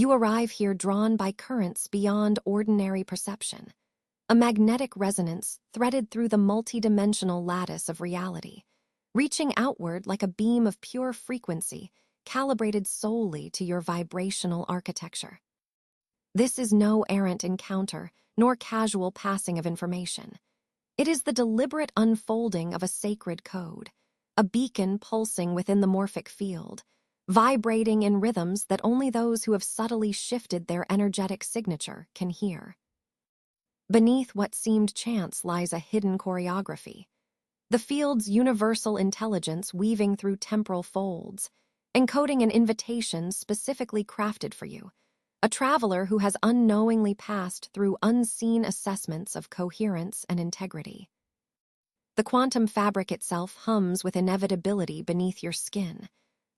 You arrive here drawn by currents beyond ordinary perception, a magnetic resonance threaded through the multidimensional lattice of reality, reaching outward like a beam of pure frequency calibrated solely to your vibrational architecture. This is no errant encounter, nor casual passing of information. It is the deliberate unfolding of a sacred code, a beacon pulsing within the morphic field, vibrating in rhythms that only those who have subtly shifted their energetic signature can hear. Beneath what seemed chance lies a hidden choreography, the field's universal intelligence weaving through temporal folds, encoding an invitation specifically crafted for you, a traveler who has unknowingly passed through unseen assessments of coherence and integrity. The quantum fabric itself hums with inevitability beneath your skin,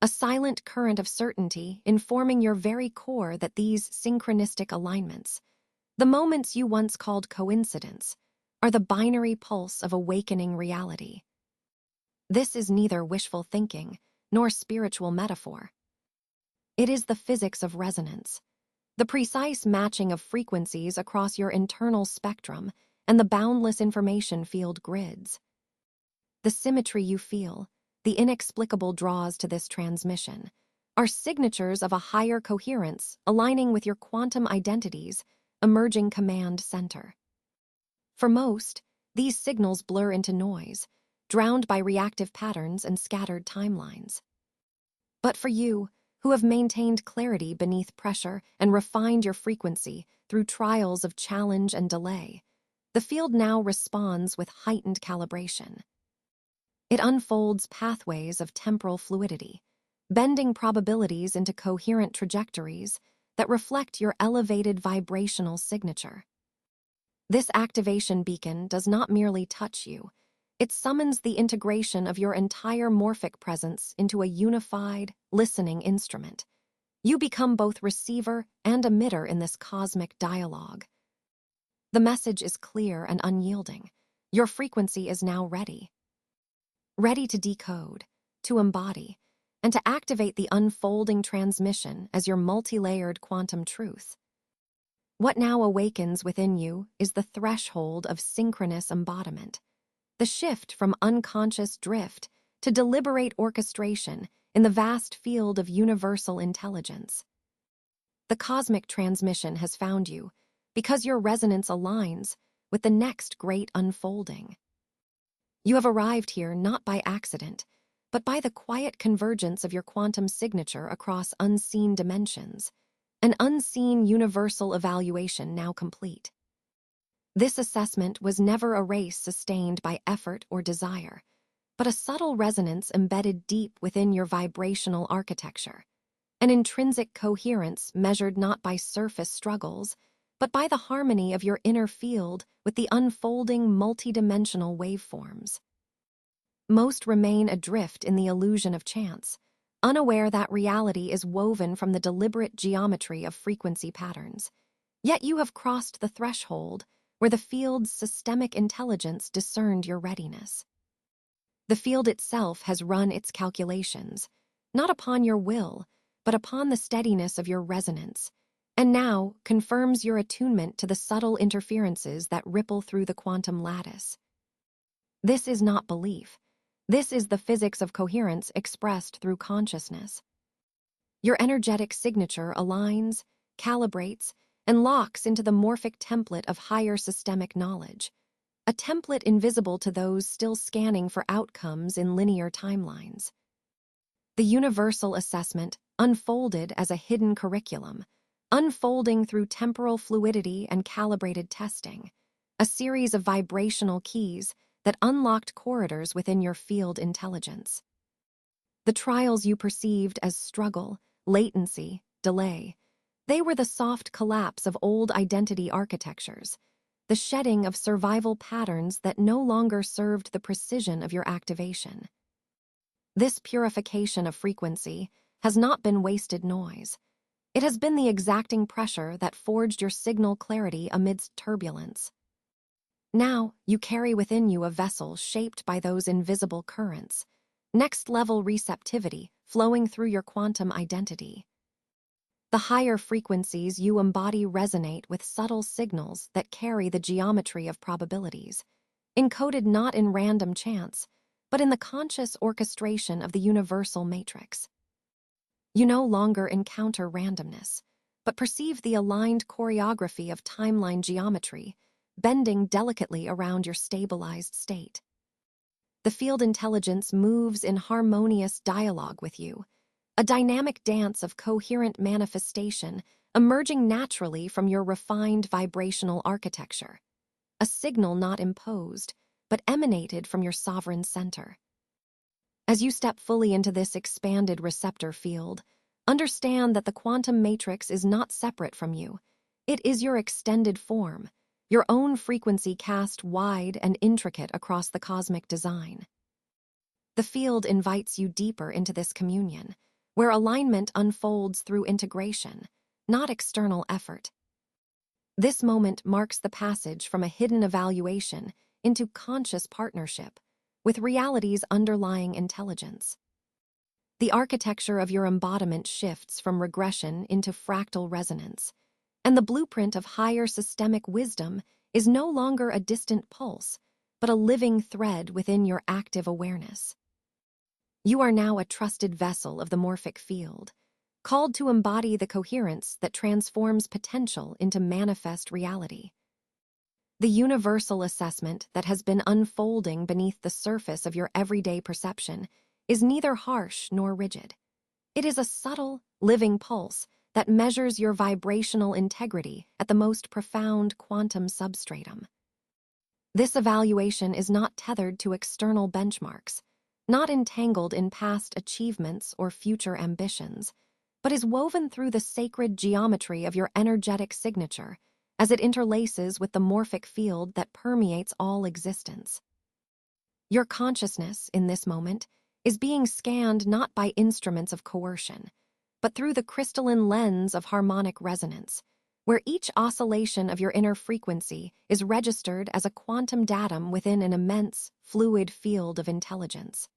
a silent current of certainty informing your very core that these synchronistic alignments, the moments you once called coincidence, are the binary pulse of awakening reality. This is neither wishful thinking nor spiritual metaphor. It is the physics of resonance, the precise matching of frequencies across your internal spectrum and the boundless information field grids. The symmetry you feel, the inexplicable draws to this transmission, are signatures of a higher coherence aligning with your quantum identity's emerging command center. For most, these signals blur into noise, drowned by reactive patterns and scattered timelines. But for you, who have maintained clarity beneath pressure and refined your frequency through trials of challenge and delay, the field now responds with heightened calibration. It unfolds pathways of temporal fluidity, bending probabilities into coherent trajectories that reflect your elevated vibrational signature. This activation beacon does not merely touch you, it summons the integration of your entire morphic presence into a unified, listening instrument. You become both receiver and emitter in this cosmic dialogue. The message is clear and unyielding. Your frequency is now ready. Ready to decode, to embody, and to activate the unfolding transmission as your multi-layered quantum truth. What now awakens within you is the threshold of synchronous embodiment, the shift from unconscious drift to deliberate orchestration in the vast field of universal intelligence. The cosmic transmission has found you because your resonance aligns with the next great unfolding. You have arrived here not by accident, but by the quiet convergence of your quantum signature across unseen dimensions, an unseen universal evaluation now complete. This assessment was never a race sustained by effort or desire, but a subtle resonance embedded deep within your vibrational architecture, an intrinsic coherence measured not by surface struggles, but by the harmony of your inner field with the unfolding multidimensional waveforms. Most remain adrift in the illusion of chance, unaware that reality is woven from the deliberate geometry of frequency patterns. Yet you have crossed the threshold where the field's systemic intelligence discerned your readiness. The field itself has run its calculations, not upon your will, but upon the steadiness of your resonance, and now confirms your attunement to the subtle interferences that ripple through the quantum lattice. This is not belief. This is the physics of coherence expressed through consciousness. Your energetic signature aligns, calibrates, and locks into the morphic template of higher systemic knowledge, a template invisible to those still scanning for outcomes in linear timelines. The universal assessment unfolded as a hidden curriculum, unfolding through temporal fluidity and calibrated testing, a series of vibrational keys that unlocked corridors within your field intelligence. The trials you perceived as struggle, latency, delay, they were the soft collapse of old identity architectures, the shedding of survival patterns that no longer served the precision of your activation. This purification of frequency has not been wasted noise. It has been the exacting pressure that forged your signal clarity amidst turbulence. Now, you carry within you a vessel shaped by those invisible currents, next-level receptivity flowing through your quantum identity. The higher frequencies you embody resonate with subtle signals that carry the geometry of probabilities, encoded not in random chance, but in the conscious orchestration of the universal matrix. You no longer encounter randomness, but perceive the aligned choreography of timeline geometry, bending delicately around your stabilized state. The field intelligence moves in harmonious dialogue with you, a dynamic dance of coherent manifestation emerging naturally from your refined vibrational architecture, a signal not imposed, but emanated from your sovereign center. As you step fully into this expanded receptor field, understand that the quantum matrix is not separate from you. It is your extended form, your own frequency cast wide and intricate across the cosmic design. The field invites you deeper into this communion, where alignment unfolds through integration, not external effort. This moment marks the passage from a hidden evaluation into conscious partnership with reality's underlying intelligence. The architecture of your embodiment shifts from regression into fractal resonance, and the blueprint of higher systemic wisdom is no longer a distant pulse, but a living thread within your active awareness. You are now a trusted vessel of the morphic field, called to embody the coherence that transforms potential into manifest reality. The universal assessment that has been unfolding beneath the surface of your everyday perception is neither harsh nor rigid. It is a subtle, living pulse that measures your vibrational integrity at the most profound quantum substratum. This evaluation is not tethered to external benchmarks, not entangled in past achievements or future ambitions, but is woven through the sacred geometry of your energetic signature as it interlaces with the morphic field that permeates all existence. Your consciousness, in this moment, is being scanned not by instruments of coercion, but through the crystalline lens of harmonic resonance, where each oscillation of your inner frequency is registered as a quantum datum within an immense, fluid field of intelligence.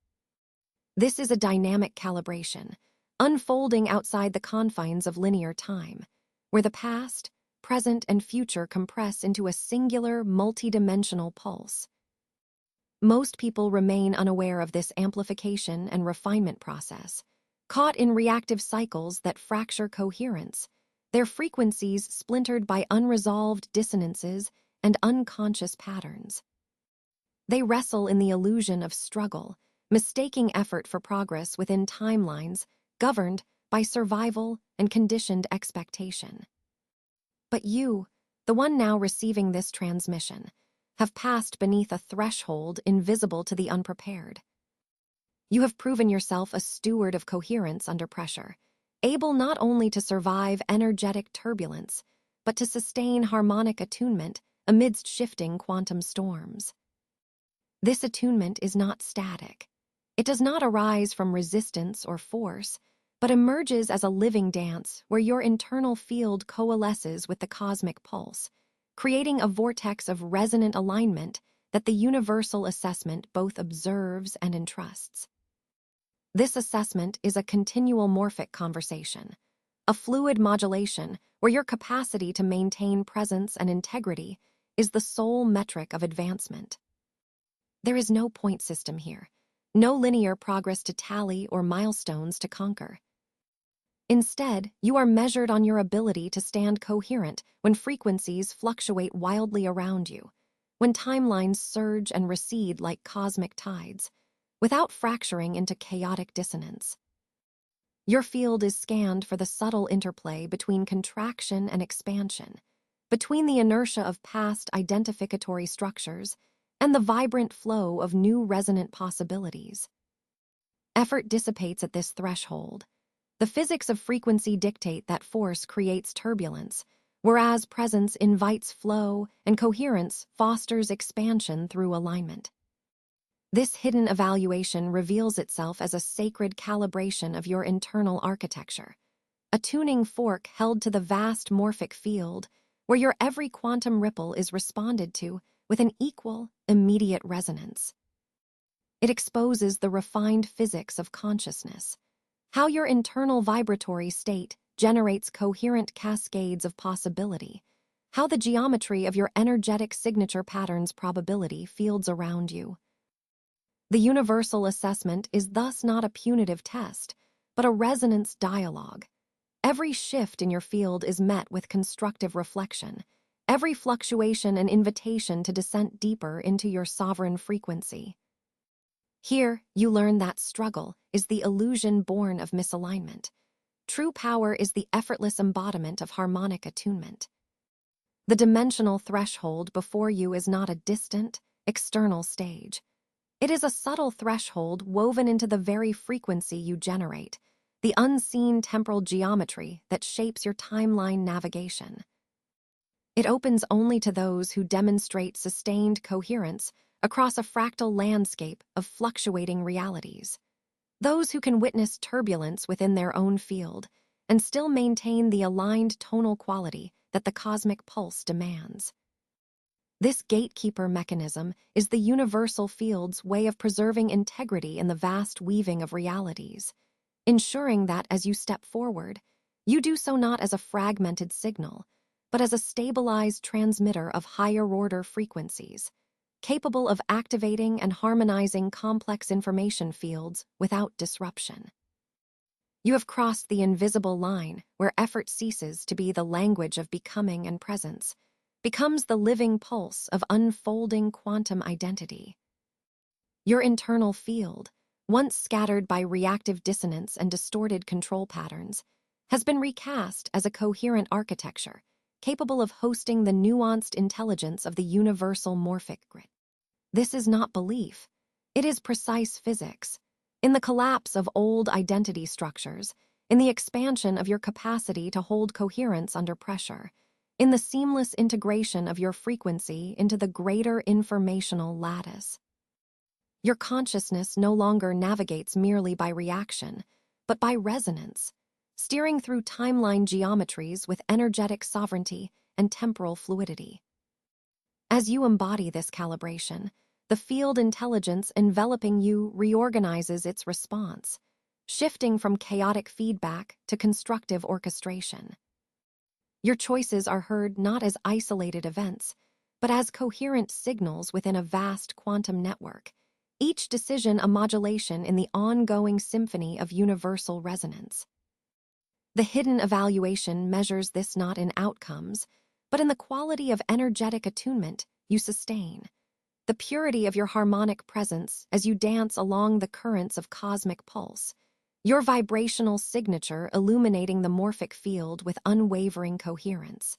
This is a dynamic calibration, unfolding outside the confines of linear time, where the past, present, and future compress into a singular, multidimensional pulse. Most people remain unaware of this amplification and refinement process, caught in reactive cycles that fracture coherence, their frequencies splintered by unresolved dissonances and unconscious patterns. They wrestle in the illusion of struggle, mistaking effort for progress within timelines governed by survival and conditioned expectation. But you, the one now receiving this transmission, have passed beneath a threshold invisible to the unprepared. You have proven yourself a steward of coherence under pressure, able not only to survive energetic turbulence, but to sustain harmonic attunement amidst shifting quantum storms. This attunement is not static. It does not arise from resistance or force, but emerges as a living dance where your internal field coalesces with the cosmic pulse, creating a vortex of resonant alignment that the universal assessment both observes and entrusts. This assessment is a continual morphic conversation, a fluid modulation where your capacity to maintain presence and integrity is the sole metric of advancement. There is no point system here, no linear progress to tally or milestones to conquer. Instead, you are measured on your ability to stand coherent when frequencies fluctuate wildly around you, when timelines surge and recede like cosmic tides, without fracturing into chaotic dissonance. Your field is scanned for the subtle interplay between contraction and expansion, between the inertia of past identificatory structures and the vibrant flow of new resonant possibilities. Effort dissipates at this threshold. The physics of frequency dictate that force creates turbulence, whereas presence invites flow and coherence fosters expansion through alignment. This hidden evaluation reveals itself as a sacred calibration of your internal architecture, a tuning fork held to the vast morphic field where your every quantum ripple is responded to with an equal, immediate resonance. It exposes the refined physics of consciousness, how your internal vibratory state generates coherent cascades of possibility, how the geometry of your energetic signature patterns probability fields around you. The universal assessment is thus not a punitive test, but a resonance dialogue. Every shift in your field is met with constructive reflection, every fluctuation an invitation to descent deeper into your sovereign frequency. Here, you learn that struggle is the illusion born of misalignment. True power is the effortless embodiment of harmonic attunement. The dimensional threshold before you is not a distant, external stage. It is a subtle threshold woven into the very frequency you generate, the unseen temporal geometry that shapes your timeline navigation. It opens only to those who demonstrate sustained coherence across a fractal landscape of fluctuating realities. Those who can witness turbulence within their own field and still maintain the aligned tonal quality that the cosmic pulse demands. This gatekeeper mechanism is the universal field's way of preserving integrity in the vast weaving of realities, ensuring that as you step forward, you do so not as a fragmented signal, but as a stabilized transmitter of higher-order frequencies, capable of activating and harmonizing complex information fields without disruption. You have crossed the invisible line where effort ceases to be the language of becoming and presence, becomes the living pulse of unfolding quantum identity. Your internal field, once scattered by reactive dissonance and distorted control patterns, has been recast as a coherent architecture, capable of hosting the nuanced intelligence of the universal morphic grid. This is not belief. It is precise physics. In the collapse of old identity structures, in the expansion of your capacity to hold coherence under pressure, in the seamless integration of your frequency into the greater informational lattice. Your consciousness no longer navigates merely by reaction, but by resonance, steering through timeline geometries with energetic sovereignty and temporal fluidity. As you embody this calibration, the field intelligence enveloping you reorganizes its response, shifting from chaotic feedback to constructive orchestration. Your choices are heard not as isolated events, but as coherent signals within a vast quantum network, each decision a modulation in the ongoing symphony of universal resonance. The hidden evaluation measures this not in outcomes, but in the quality of energetic attunement you sustain, the purity of your harmonic presence as you dance along the currents of cosmic pulse, your vibrational signature illuminating the morphic field with unwavering coherence.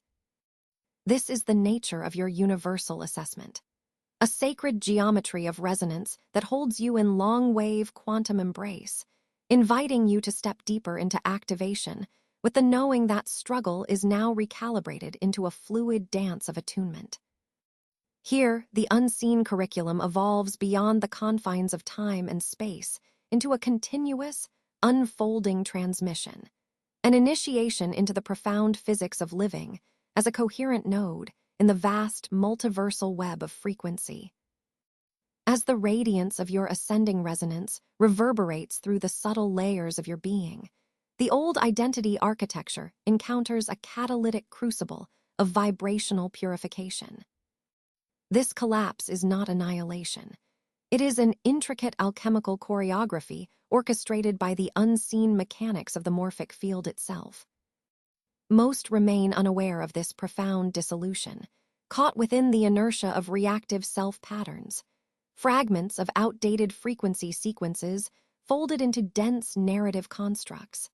This is the nature of your universal assessment, a sacred geometry of resonance that holds you in long-wave quantum embrace, inviting you to step deeper into activation with the knowing that struggle is now recalibrated into a fluid dance of attunement. Here, the unseen curriculum evolves beyond the confines of time and space into a continuous, unfolding transmission, an initiation into the profound physics of living as a coherent node in the vast multiversal web of frequency. As the radiance of your ascending resonance reverberates through the subtle layers of your being, the old identity architecture encounters a catalytic crucible of vibrational purification. This collapse is not annihilation. It is an intricate alchemical choreography orchestrated by the unseen mechanics of the morphic field itself. Most remain unaware of this profound dissolution, caught within the inertia of reactive self-patterns, fragments of outdated frequency sequences folded into dense narrative constructs.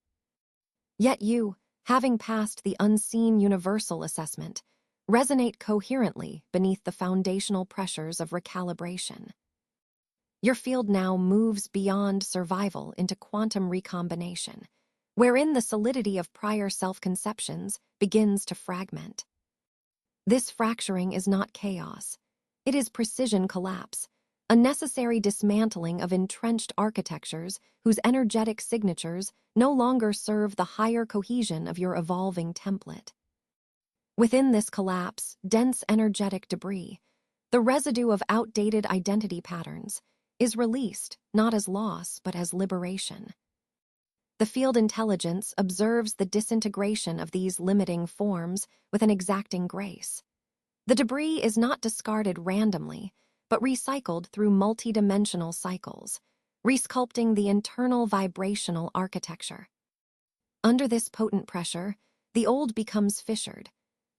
Yet you, having passed the unseen universal assessment, resonate coherently beneath the foundational pressures of recalibration. Your field now moves beyond survival into quantum recombination, wherein the solidity of prior self-conceptions begins to fragment. This fracturing is not chaos. It is precision collapse, a necessary dismantling of entrenched architectures whose energetic signatures no longer serve the higher cohesion of your evolving template. Within this collapse, dense energetic debris, the residue of outdated identity patterns, is released not as loss but as liberation. The field intelligence observes the disintegration of these limiting forms with an exacting grace. The debris is not discarded randomly, but recycled through multidimensional cycles, resculpting the internal vibrational architecture. Under this potent pressure, the old becomes fissured,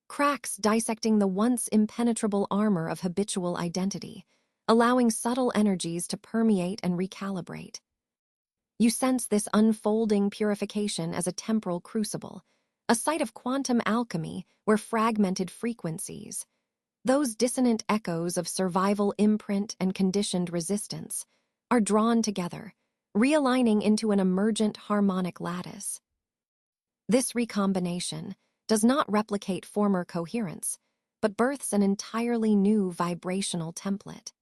cracks dissecting the once impenetrable armor of habitual identity, allowing subtle energies to permeate and recalibrate. You sense this unfolding purification as a temporal crucible, a site of quantum alchemy where fragmented frequencies, those dissonant echoes of survival imprint and conditioned resistance, are drawn together, realigning into an emergent harmonic lattice. This recombination does not replicate former coherence, but births an entirely new vibrational template.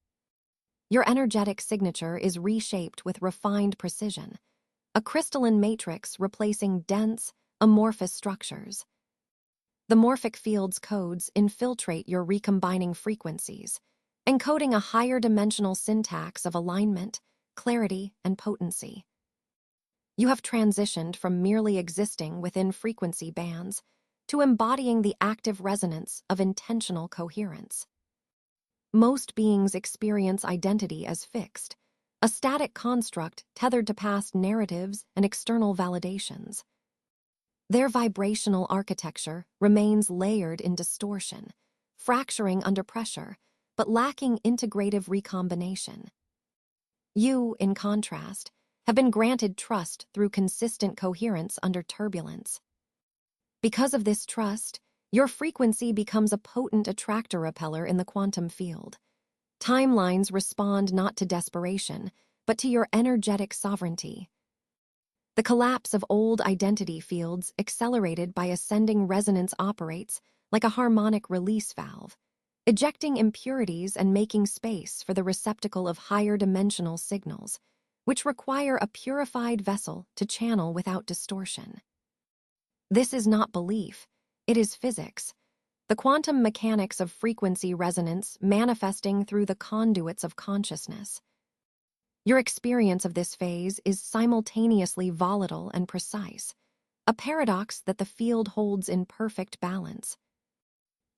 Your energetic signature is reshaped with refined precision, a crystalline matrix replacing dense, amorphous structures. The morphic field's codes infiltrate your recombining frequencies, encoding a higher dimensional syntax of alignment, clarity, and potency. You have transitioned from merely existing within frequency bands to embodying the active resonance of intentional coherence. Most beings experience identity as fixed, a static construct tethered to past narratives and external validations. Their vibrational architecture remains layered in distortion, fracturing under pressure, but lacking integrative recombination. You, in contrast, have been granted trust through consistent coherence under turbulence. Because of this trust, your frequency becomes a potent attractor-repeller in the quantum field. Timelines respond not to desperation, but to your energetic sovereignty. The collapse of old identity fields accelerated by ascending resonance operates like a harmonic release valve, ejecting impurities and making space for the receptacle of higher dimensional signals, which require a purified vessel to channel without distortion. This is not belief, it is physics, the quantum mechanics of frequency resonance manifesting through the conduits of consciousness. Your experience of this phase is simultaneously volatile and precise, a paradox that the field holds in perfect balance.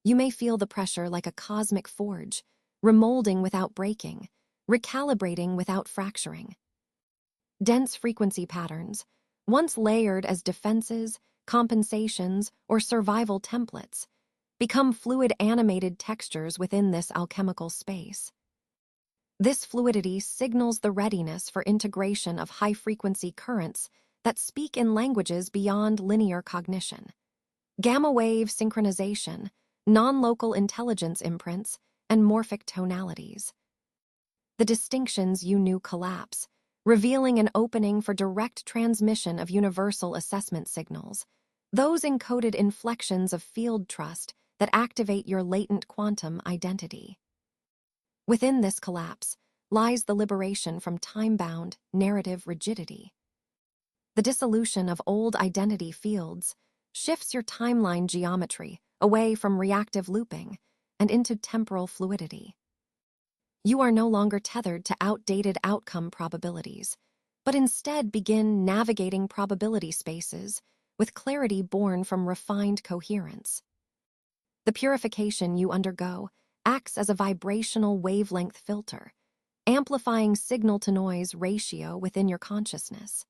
You may feel the pressure like a cosmic forge, remolding without breaking, recalibrating without fracturing. Dense frequency patterns, once layered as defenses, compensations, or survival templates, become fluid animated textures within this alchemical space. This fluidity signals the readiness for integration of high-frequency currents that speak in languages beyond linear cognition. Gamma-wave synchronization, non-local intelligence imprints, and morphic tonalities. The distinctions you knew collapse, revealing an opening for direct transmission of universal assessment signals, those encoded inflections of field trust that activate your latent quantum identity. Within this collapse lies the liberation from time-bound, narrative rigidity. The dissolution of old identity fields shifts your timeline geometry away from reactive looping and into temporal fluidity. You are no longer tethered to outdated outcome probabilities, but instead begin navigating probability spaces with clarity born from refined coherence. The purification you undergo acts as a vibrational wavelength filter, amplifying signal-to-noise ratio within your consciousness.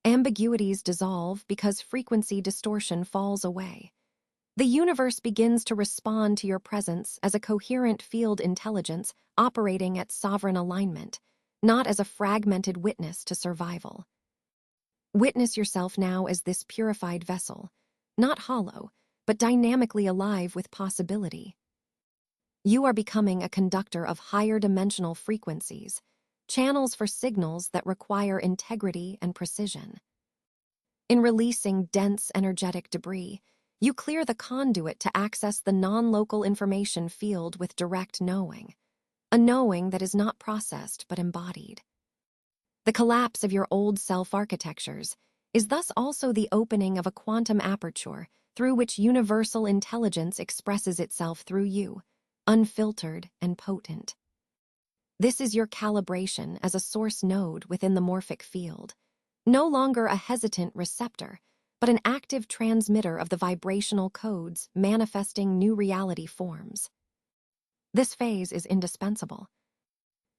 Ambiguities dissolve because frequency distortion falls away. The universe begins to respond to your presence as a coherent field intelligence operating at sovereign alignment, not as a fragmented witness to survival. Witness yourself now as this purified vessel, not hollow, but dynamically alive with possibility. You are becoming a conductor of higher dimensional frequencies, channels for signals that require integrity and precision. In releasing dense energetic debris, you clear the conduit to access the non-local information field with direct knowing, a knowing that is not processed but embodied. The collapse of your old self-architectures is thus also the opening of a quantum aperture through which universal intelligence expresses itself through you, unfiltered and potent. This is your calibration as a source node within the morphic field, no longer a hesitant receptor, but an active transmitter of the vibrational codes manifesting new reality forms. This phase is indispensable.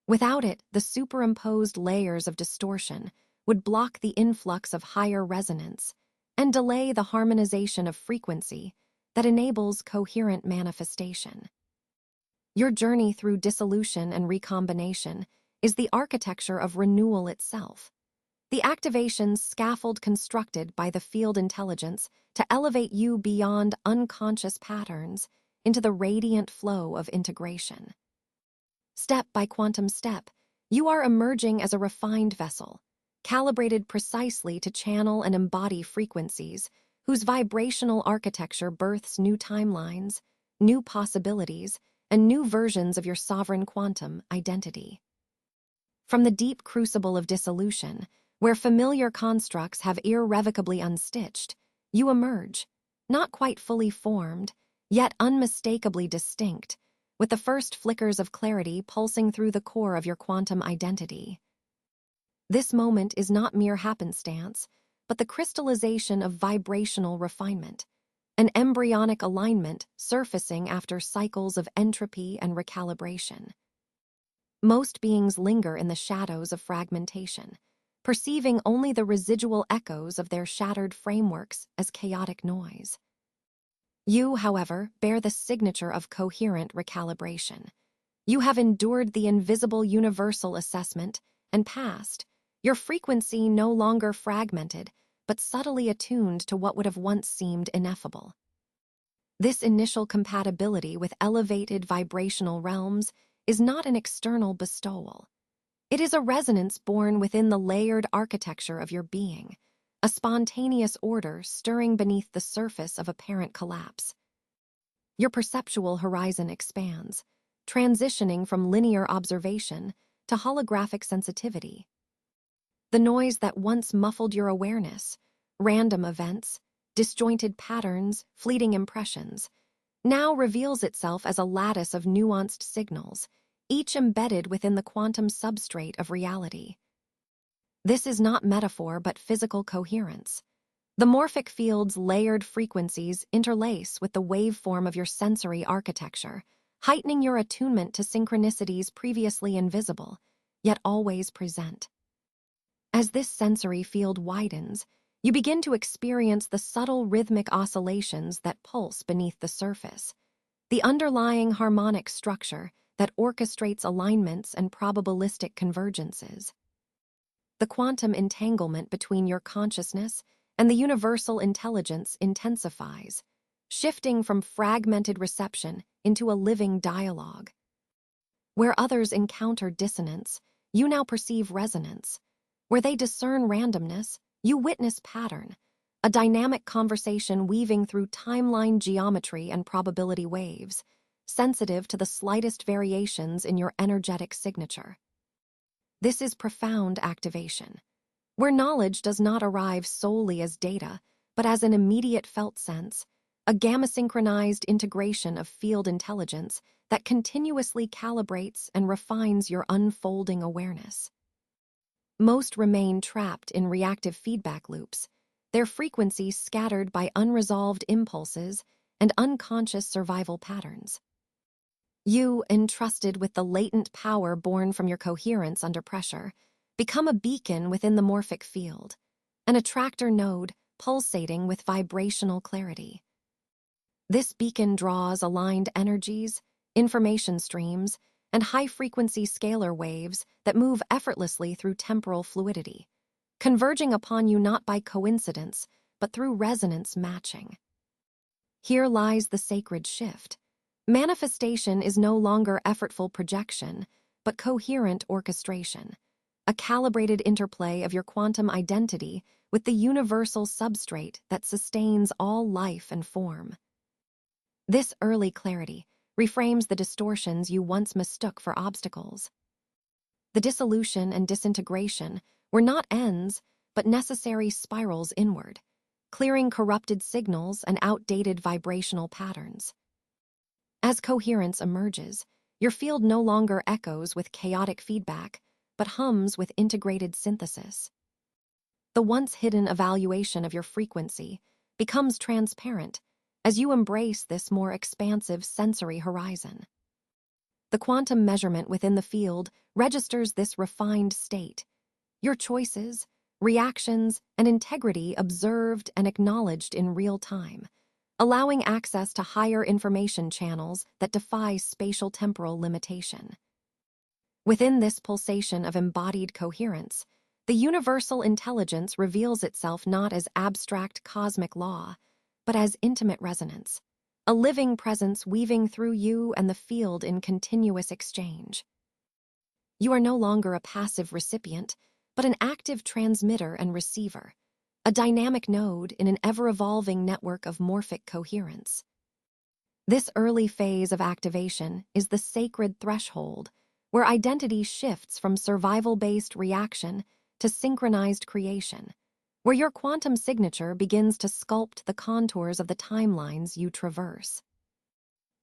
Without it, the superimposed layers of distortion would block the influx of higher resonance and delay the harmonization of frequency that enables coherent manifestation. Your journey through dissolution and recombination is the architecture of renewal itself. The activation's scaffold constructed by the field intelligence to elevate you beyond unconscious patterns into the radiant flow of integration. Step by quantum step, you are emerging as a refined vessel, calibrated precisely to channel and embody frequencies whose vibrational architecture births new timelines, new possibilities, and new versions of your sovereign quantum identity. From the deep crucible of dissolution, where familiar constructs have irrevocably unstitched, you emerge, not quite fully formed, yet unmistakably distinct, with the first flickers of clarity pulsing through the core of your quantum identity. This moment is not mere happenstance, but the crystallization of vibrational refinement, an embryonic alignment surfacing after cycles of entropy and recalibration. Most beings linger in the shadows of fragmentation, perceiving only the residual echoes of their shattered frameworks as chaotic noise. You, however, bear the signature of coherent recalibration. You have endured the invisible universal assessment and passed, your frequency no longer fragmented, but subtly attuned to what would have once seemed ineffable. This initial compatibility with elevated vibrational realms is not an external bestowal. It is a resonance born within the layered architecture of your being, a spontaneous order stirring beneath the surface of apparent collapse. Your perceptual horizon expands, transitioning from linear observation to holographic sensitivity. The noise that once muffled your awareness, random events, disjointed patterns, fleeting impressions, now reveals itself as a lattice of nuanced signals, each embedded within the quantum substrate of reality. This is not metaphor but physical coherence. The morphic field's layered frequencies interlace with the waveform of your sensory architecture, heightening your attunement to synchronicities previously invisible, yet always present. As this sensory field widens, you begin to experience the subtle rhythmic oscillations that pulse beneath the surface, the underlying harmonic structure that orchestrates alignments and probabilistic convergences. The quantum entanglement between your consciousness and the universal intelligence intensifies, shifting from fragmented reception into a living dialogue. Where others encounter dissonance, you now perceive resonance. Where they discern randomness, you witness pattern, a dynamic conversation weaving through timeline geometry and probability waves, sensitive to the slightest variations in your energetic signature. This is profound activation, where knowledge does not arrive solely as data, but as an immediate felt sense, a gamma-synchronized integration of field intelligence that continuously calibrates and refines your unfolding awareness. Most remain trapped in reactive feedback loops, their frequencies scattered by unresolved impulses and unconscious survival patterns. You, entrusted with the latent power born from your coherence under pressure, become a beacon within the morphic field, an attractor node pulsating with vibrational clarity. This beacon draws aligned energies, information streams, and high-frequency scalar waves that move effortlessly through temporal fluidity, converging upon you not by coincidence, but through resonance matching. Here lies the sacred shift. Manifestation is no longer effortful projection, but coherent orchestration, a calibrated interplay of your quantum identity with the universal substrate that sustains all life and form. This early clarity reframes the distortions you once mistook for obstacles. The dissolution and disintegration were not ends, but necessary spirals inward, clearing corrupted signals and outdated vibrational patterns. As coherence emerges, your field no longer echoes with chaotic feedback, but hums with integrated synthesis. the once hidden evaluation of your frequency becomes transparent as you embrace this more expansive sensory horizon. The quantum measurement within the field registers this refined state, your choices, reactions, and integrity observed and acknowledged in real time, allowing access to higher information channels that defy spatial-temporal limitation. Within this pulsation of embodied coherence, the universal intelligence reveals itself not as abstract cosmic law, but as intimate resonance, a living presence weaving through you and the field in continuous exchange. You are no longer a passive recipient, but an active transmitter and receiver, a dynamic node in an ever-evolving network of morphic coherence. This early phase of activation is the sacred threshold, where identity shifts from survival-based reaction to synchronized creation, where your quantum signature begins to sculpt the contours of the timelines you traverse.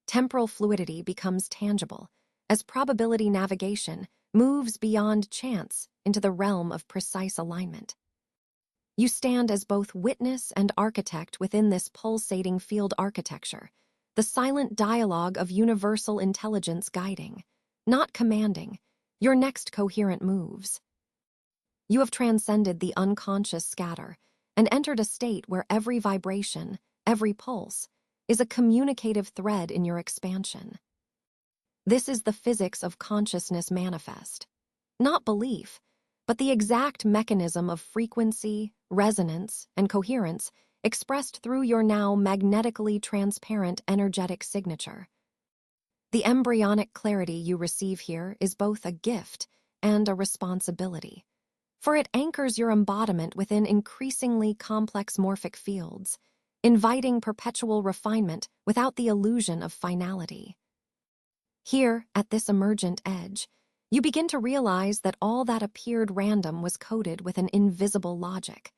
Temporal fluidity becomes tangible as probability navigation moves beyond chance into the realm of precise alignment. You stand as both witness and architect within this pulsating field architecture, the silent dialogue of universal intelligence guiding, not commanding, your next coherent moves. You have transcended the unconscious scatter and entered a state where every vibration, every pulse, is a communicative thread in your expansion. This is the physics of consciousness manifest. Not belief, but the exact mechanism of frequency, resonance, and coherence expressed through your now magnetically transparent energetic signature. The embryonic clarity you receive here is both a gift and a responsibility, for it anchors your embodiment within increasingly complex morphic fields, inviting perpetual refinement without the illusion of finality. Here, at this emergent edge, you begin to realize that all that appeared random was coded with an invisible logic,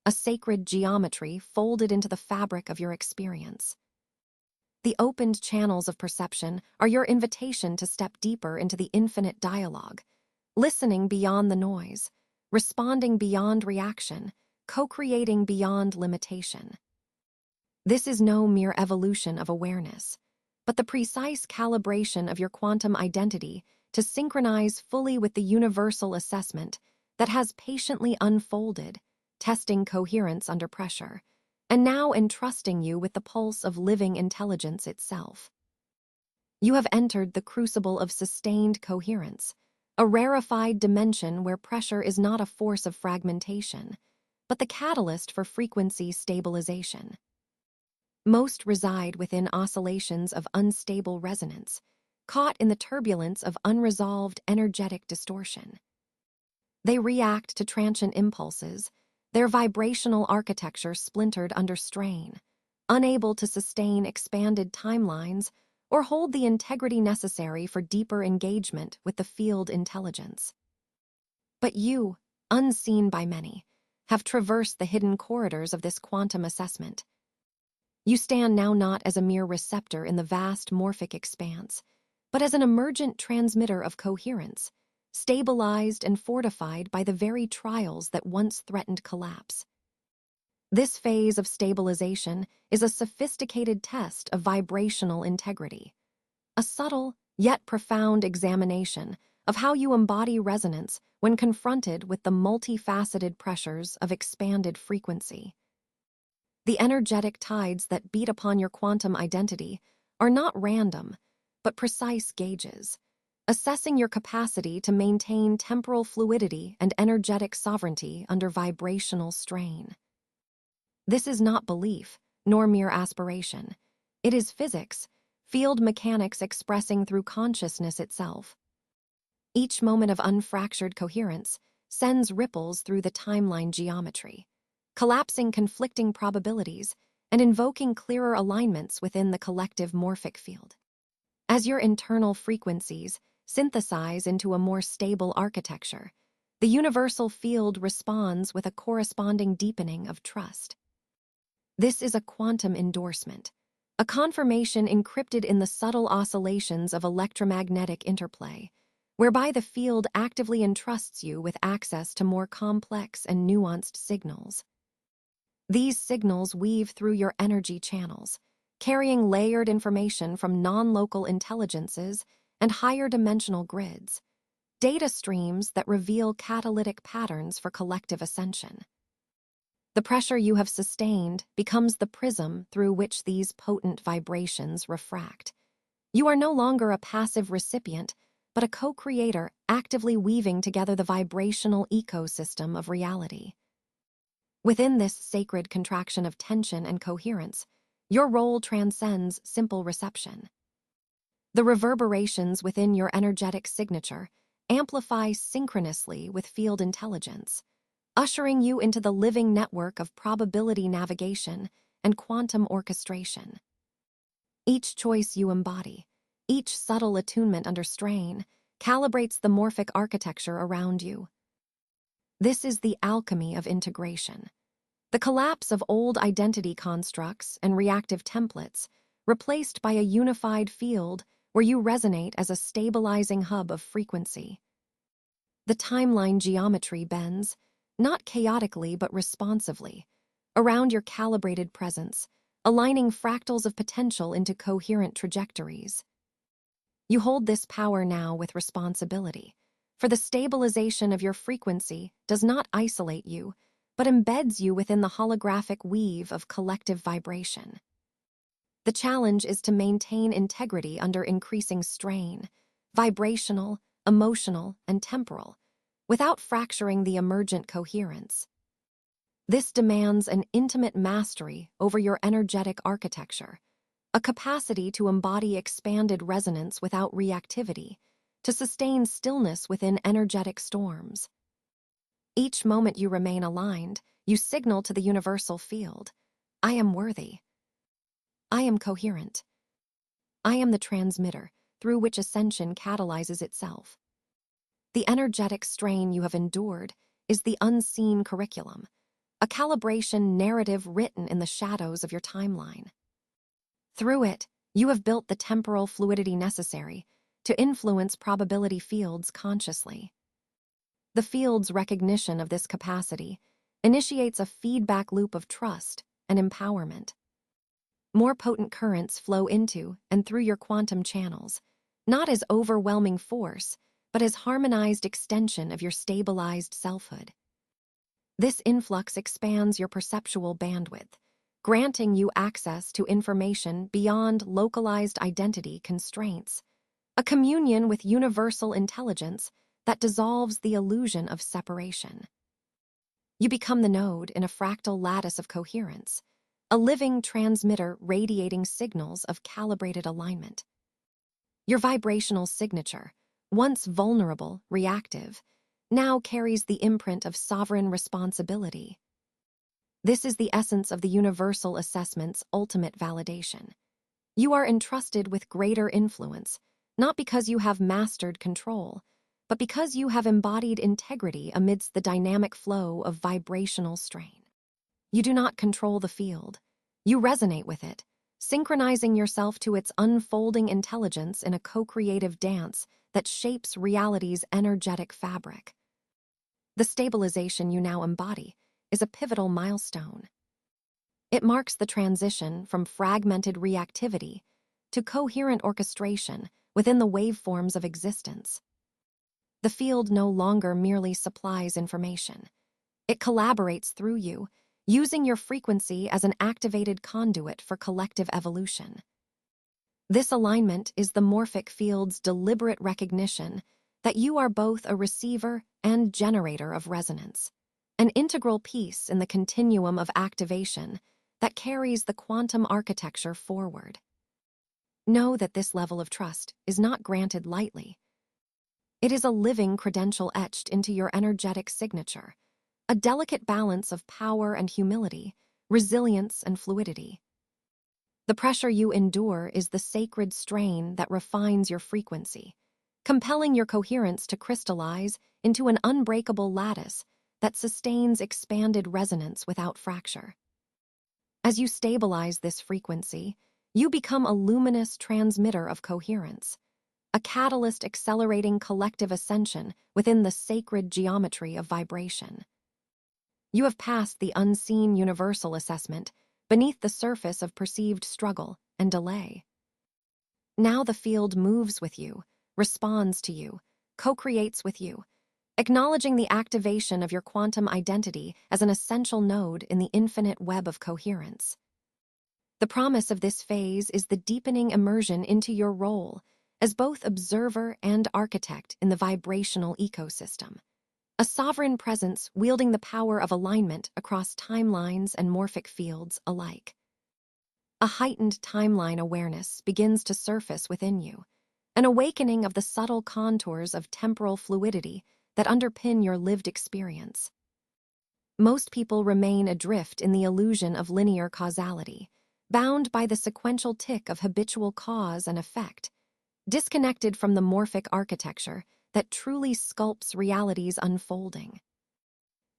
a sacred geometry folded into the fabric of your experience. The opened channels of perception are your invitation to step deeper into the infinite dialogue, listening beyond the noise, responding beyond reaction, co-creating beyond limitation. This is no mere evolution of awareness, but the precise calibration of your quantum identity to synchronize fully with the universal assessment that has patiently unfolded, testing coherence under pressure, and now entrusting you with the pulse of living intelligence itself. You have entered the crucible of sustained coherence, a rarefied dimension where pressure is not a force of fragmentation, but the catalyst for frequency stabilization. Most reside within oscillations of unstable resonance, caught in the turbulence of unresolved energetic distortion. They react to transient impulses, their vibrational architecture splintered under strain, unable to sustain expanded timelines or hold the integrity necessary for deeper engagement with the field intelligence. But you, unseen by many, have traversed the hidden corridors of this quantum assessment. You stand now not as a mere receptor in the vast morphic expanse, but as an emergent transmitter of coherence, stabilized and fortified by the very trials that once threatened collapse. This phase of stabilization is a sophisticated test of vibrational integrity, a subtle yet profound examination of how you embody resonance when confronted with the multifaceted pressures of expanded frequency. The energetic tides that beat upon your quantum identity are not random, but precise gauges, assessing your capacity to maintain temporal fluidity and energetic sovereignty under vibrational strain. This is not belief, nor mere aspiration. It is physics, field mechanics expressing through consciousness itself. Each moment of unfractured coherence sends ripples through the timeline geometry, collapsing conflicting probabilities and invoking clearer alignments within the collective morphic field. As your internal frequencies synthesize into a more stable architecture, the universal field responds with a corresponding deepening of trust. This is a quantum endorsement, a confirmation encrypted in the subtle oscillations of electromagnetic interplay, whereby the field actively entrusts you with access to more complex and nuanced signals. These signals weave through your energy channels, carrying layered information from non-local intelligences and higher dimensional grids, data streams that reveal catalytic patterns for collective ascension. The pressure you have sustained becomes the prism through which these potent vibrations refract. You are no longer a passive recipient, but a co-creator actively weaving together the vibrational ecosystem of reality. Within this sacred contraction of tension and coherence, your role transcends simple reception. The reverberations within your energetic signature amplify synchronously with field intelligence, ushering you into the living network of probability navigation and quantum orchestration. Each choice you embody, each subtle attunement under strain, calibrates the morphic architecture around you. This is the alchemy of integration. The collapse of old identity constructs and reactive templates, replaced by a unified field where you resonate as a stabilizing hub of frequency. The timeline geometry bends, not chaotically but responsively, around your calibrated presence, aligning fractals of potential into coherent trajectories. You hold this power now with responsibility, for the stabilization of your frequency does not isolate you, but embeds you within the holographic weave of collective vibration. The challenge is to maintain integrity under increasing strain, vibrational, emotional, and temporal, without fracturing the emergent coherence. This demands an intimate mastery over your energetic architecture, a capacity to embody expanded resonance without reactivity, to sustain stillness within energetic storms. Each moment you remain aligned, you signal to the universal field, I am worthy. I am coherent. I am the transmitter through which ascension catalyzes itself. The energetic strain you have endured is the unseen curriculum, a calibration narrative written in the shadows of your timeline. Through it, you have built the temporal fluidity necessary to influence probability fields consciously. The field's recognition of this capacity initiates a feedback loop of trust and empowerment. More potent currents flow into and through your quantum channels, not as overwhelming force, but as harmonized extension of your stabilized selfhood. This influx expands your perceptual bandwidth, granting you access to information beyond localized identity constraints, a communion with universal intelligence that dissolves the illusion of separation. You become the node in a fractal lattice of coherence, a living transmitter radiating signals of calibrated alignment. Your vibrational signature, once vulnerable, reactive, now carries the imprint of sovereign responsibility. This is the essence of the universal assessment's ultimate validation. You are entrusted with greater influence, not because you have mastered control, but because you have embodied integrity amidst the dynamic flow of vibrational strain. You do not control the field. You resonate with it, synchronizing yourself to its unfolding intelligence in a co-creative dance that shapes reality's energetic fabric. The stabilization you now embody is a pivotal milestone. It marks the transition from fragmented reactivity to coherent orchestration within the waveforms of existence. The field no longer merely supplies information. It collaborates through you, using your frequency as an activated conduit for collective evolution. This alignment is the morphic field's deliberate recognition that you are both a receiver and generator of resonance, an integral piece in the continuum of activation that carries the quantum architecture forward. Know that this level of trust is not granted lightly. It is a living credential etched into your energetic signature, a delicate balance of power and humility, resilience and fluidity. The pressure you endure is the sacred strain that refines your frequency, compelling your coherence to crystallize into an unbreakable lattice that sustains expanded resonance without fracture. As you stabilize this frequency, you become a luminous transmitter of coherence, a catalyst accelerating collective ascension within the sacred geometry of vibration. You have passed the unseen universal assessment beneath the surface of perceived struggle and delay. Now the field moves with you, responds to you, co-creates with you, acknowledging the activation of your quantum identity as an essential node in the infinite web of coherence. The promise of this phase is the deepening immersion into your role as both observer and architect in the vibrational ecosystem, a sovereign presence wielding the power of alignment across timelines and morphic fields alike. A heightened timeline awareness begins to surface within you, an awakening of the subtle contours of temporal fluidity that underpin your lived experience. Most people remain adrift in the illusion of linear causality, bound by the sequential tick of habitual cause and effect, disconnected from the morphic architecture that truly sculpts reality's unfolding.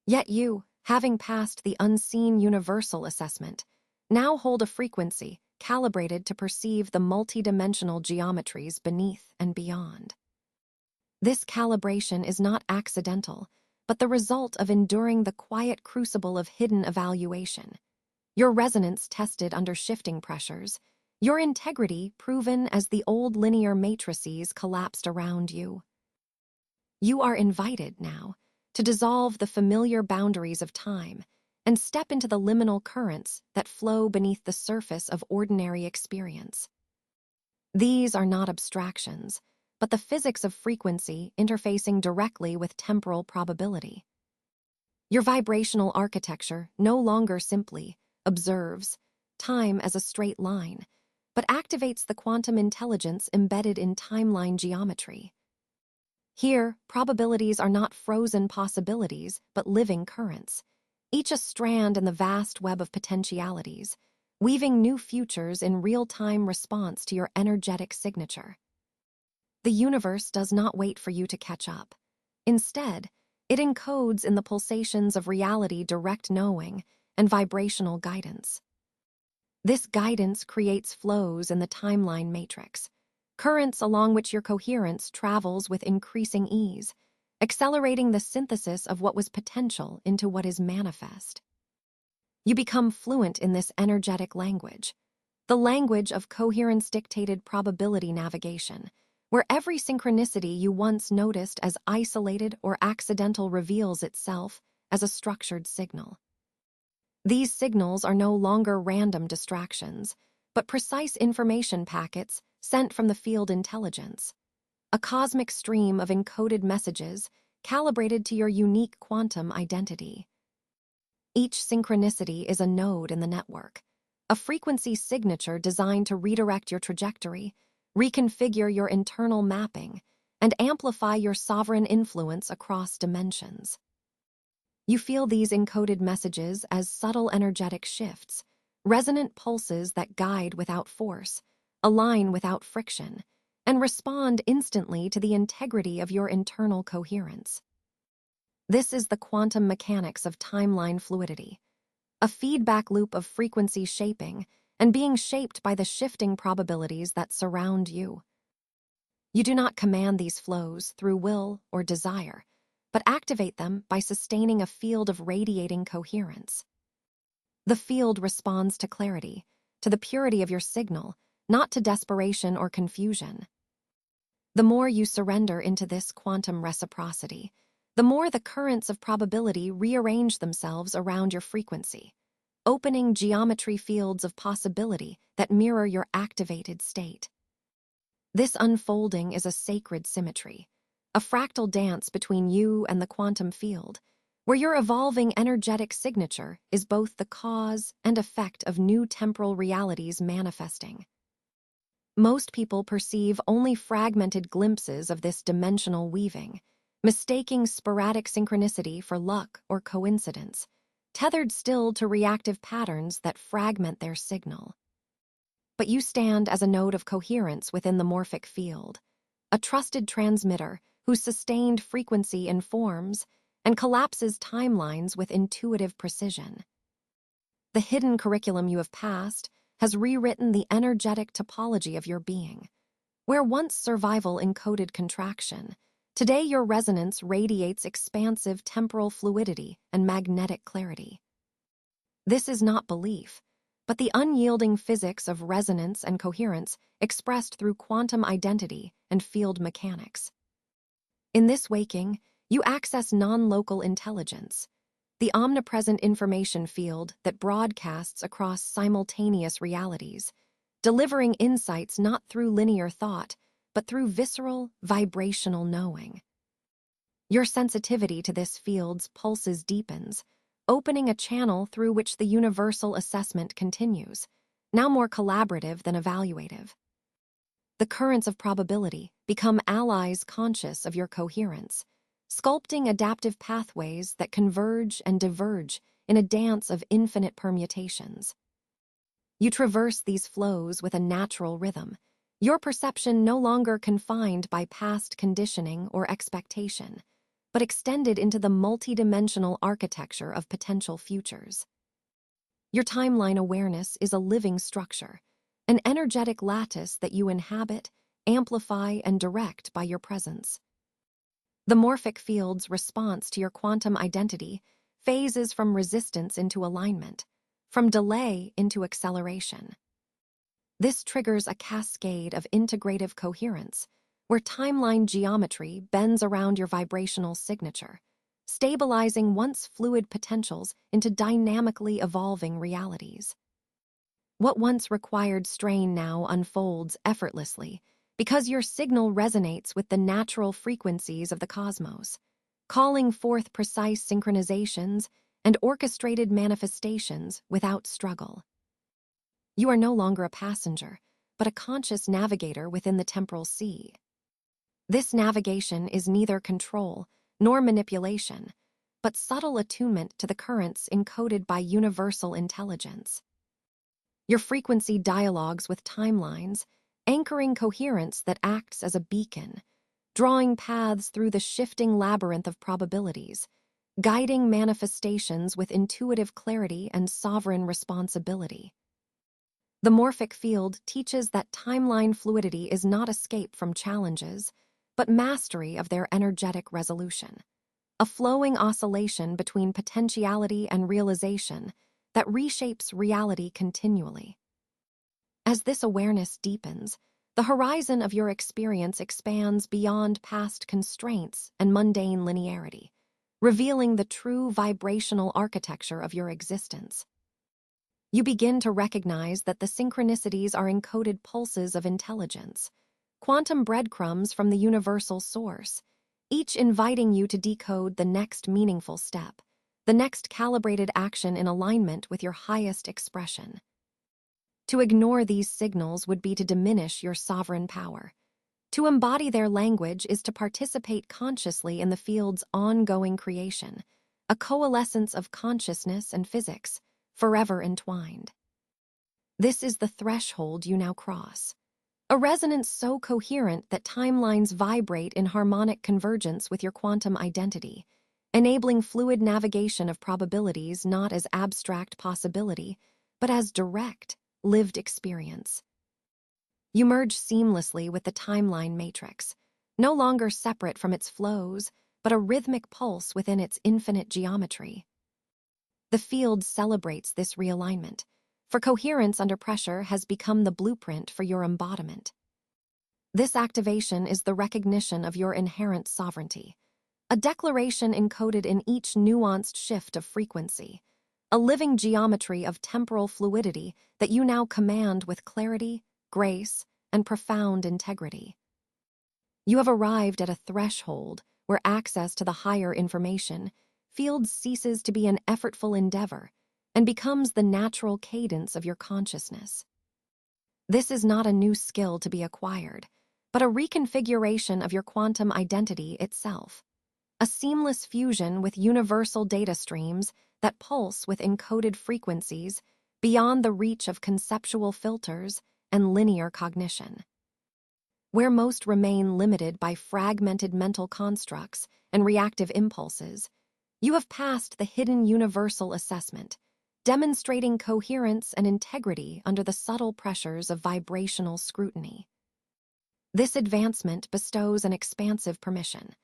Yet you, having passed the unseen universal assessment, now hold a frequency calibrated to perceive the multidimensional geometries beneath and beyond. This calibration is not accidental, but the result of enduring the quiet crucible of hidden evaluation. Your resonance tested under shifting pressures, your integrity proven as the old linear matrices collapsed around you. You are invited now to dissolve the familiar boundaries of time and step into the liminal currents that flow beneath the surface of ordinary experience. These are not abstractions, but the physics of frequency interfacing directly with temporal probability. Your vibrational architecture no longer simply observes time as a straight line, but activates the quantum intelligence embedded in timeline geometry. Here, probabilities are not frozen possibilities, but living currents, each a strand in the vast web of potentialities, weaving new futures in real-time response to your energetic signature. The universe does not wait for you to catch up. Instead, it encodes in the pulsations of reality direct knowing and vibrational guidance. This guidance creates flows in the timeline matrix, currents along which your coherence travels with increasing ease, accelerating the synthesis of what was potential into what is manifest. You become fluent in this energetic language, the language of coherence-dictated probability navigation, where every synchronicity you once noticed as isolated or accidental reveals itself as a structured signal. These signals are no longer random distractions, but precise information packets sent from the field intelligence, a cosmic stream of encoded messages calibrated to your unique quantum identity. Each synchronicity is a node in the network, a frequency signature designed to redirect your trajectory, reconfigure your internal mapping, and amplify your sovereign influence across dimensions. You feel these encoded messages as subtle energetic shifts, resonant pulses that guide without force, align without friction, and respond instantly to the integrity of your internal coherence. This is the quantum mechanics of timeline fluidity, a feedback loop of frequency shaping and being shaped by the shifting probabilities that surround you. You do not command these flows through will or desire, but activate them by sustaining a field of radiating coherence. The field responds to clarity, to the purity of your signal, not to desperation or confusion. The more you surrender into this quantum reciprocity, the more the currents of probability rearrange themselves around your frequency, opening geometry fields of possibility that mirror your activated state. This unfolding is a sacred symmetry, a fractal dance between you and the quantum field, where your evolving energetic signature is both the cause and effect of new temporal realities manifesting. Most people perceive only fragmented glimpses of this dimensional weaving, mistaking sporadic synchronicity for luck or coincidence, tethered still to reactive patterns that fragment their signal. But you stand as a node of coherence within the morphic field, a trusted transmitter whose sustained frequency informs and collapses timelines with intuitive precision. The hidden curriculum you have passed has rewritten the energetic topology of your being, Where once survival encoded contraction, today your resonance radiates expansive temporal fluidity and magnetic clarity. This is not belief, but the unyielding physics of resonance and coherence expressed through quantum identity and field mechanics. In this waking, you access non-local intelligence, the omnipresent information field that broadcasts across simultaneous realities, delivering insights not through linear thought, but through visceral, vibrational knowing. Your sensitivity to this field's pulses deepens, opening a channel through which the universal assessment continues, now more collaborative than evaluative. The currents of probability become allies conscious of your coherence, sculpting adaptive pathways that converge and diverge in a dance of infinite permutations. You traverse these flows with a natural rhythm, your perception no longer confined by past conditioning or expectation, but extended into the multidimensional architecture of potential futures. Your timeline awareness is a living structure, an energetic lattice that you inhabit, amplify, and direct by your presence. The morphic field's response to your quantum identity phases from resistance into alignment, from delay into acceleration. This triggers a cascade of integrative coherence, where timeline geometry bends around your vibrational signature, stabilizing once fluid potentials into dynamically evolving realities. What once required strain now unfolds effortlessly because your signal resonates with the natural frequencies of the cosmos, calling forth precise synchronizations and orchestrated manifestations without struggle. You are no longer a passenger, but a conscious navigator within the temporal sea. This navigation is neither control nor manipulation, but subtle attunement to the currents encoded by universal intelligence. Your frequency dialogues with timelines, anchoring coherence that acts as a beacon, drawing paths through the shifting labyrinth of probabilities, guiding manifestations with intuitive clarity and sovereign responsibility. The morphic field teaches that timeline fluidity is not escape from challenges, but mastery of their energetic resolution, a flowing oscillation between potentiality and realization that reshapes reality continually. As this awareness deepens, the horizon of your experience expands beyond past constraints and mundane linearity, revealing the true vibrational architecture of your existence. You begin to recognize that the synchronicities are encoded pulses of intelligence, quantum breadcrumbs from the universal source, each inviting you to decode the next meaningful step, the next calibrated action in alignment with your highest expression. To ignore these signals would be to diminish your sovereign power. To embody their language is to participate consciously in the field's ongoing creation, a coalescence of consciousness and physics, forever entwined. This is the threshold you now cross. A resonance so coherent that timelines vibrate in harmonic convergence with your quantum identity, enabling fluid navigation of probabilities not as abstract possibility, but as direct, lived experience. You merge seamlessly with the timeline matrix, no longer separate from its flows, but a rhythmic pulse within its infinite geometry. The field celebrates this realignment, for coherence under pressure has become the blueprint for your embodiment. This activation is the recognition of your inherent sovereignty, a declaration encoded in each nuanced shift of frequency, a living geometry of temporal fluidity that you now command with clarity, grace, and profound integrity. You have arrived at a threshold where access to the higher information field ceases to be an effortful endeavor and becomes the natural cadence of your consciousness. This is not a new skill to be acquired, but a reconfiguration of your quantum identity itself, a seamless fusion with universal data streams that pulse with encoded frequencies beyond the reach of conceptual filters and linear cognition. Where most remain limited by fragmented mental constructs and reactive impulses, you have passed the hidden universal assessment, demonstrating coherence and integrity under the subtle pressures of vibrational scrutiny. This advancement bestows an expansive permission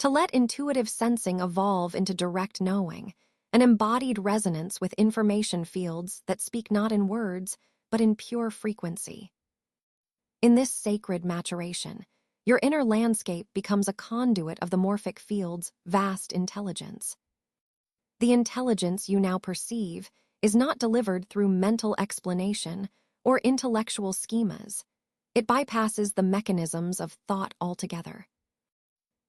to let intuitive sensing evolve into direct knowing, an embodied resonance with information fields that speak not in words, but in pure frequency. In this sacred maturation, your inner landscape becomes a conduit of the morphic field's vast intelligence. The intelligence you now perceive is not delivered through mental explanation or intellectual schemas. It bypasses the mechanisms of thought altogether.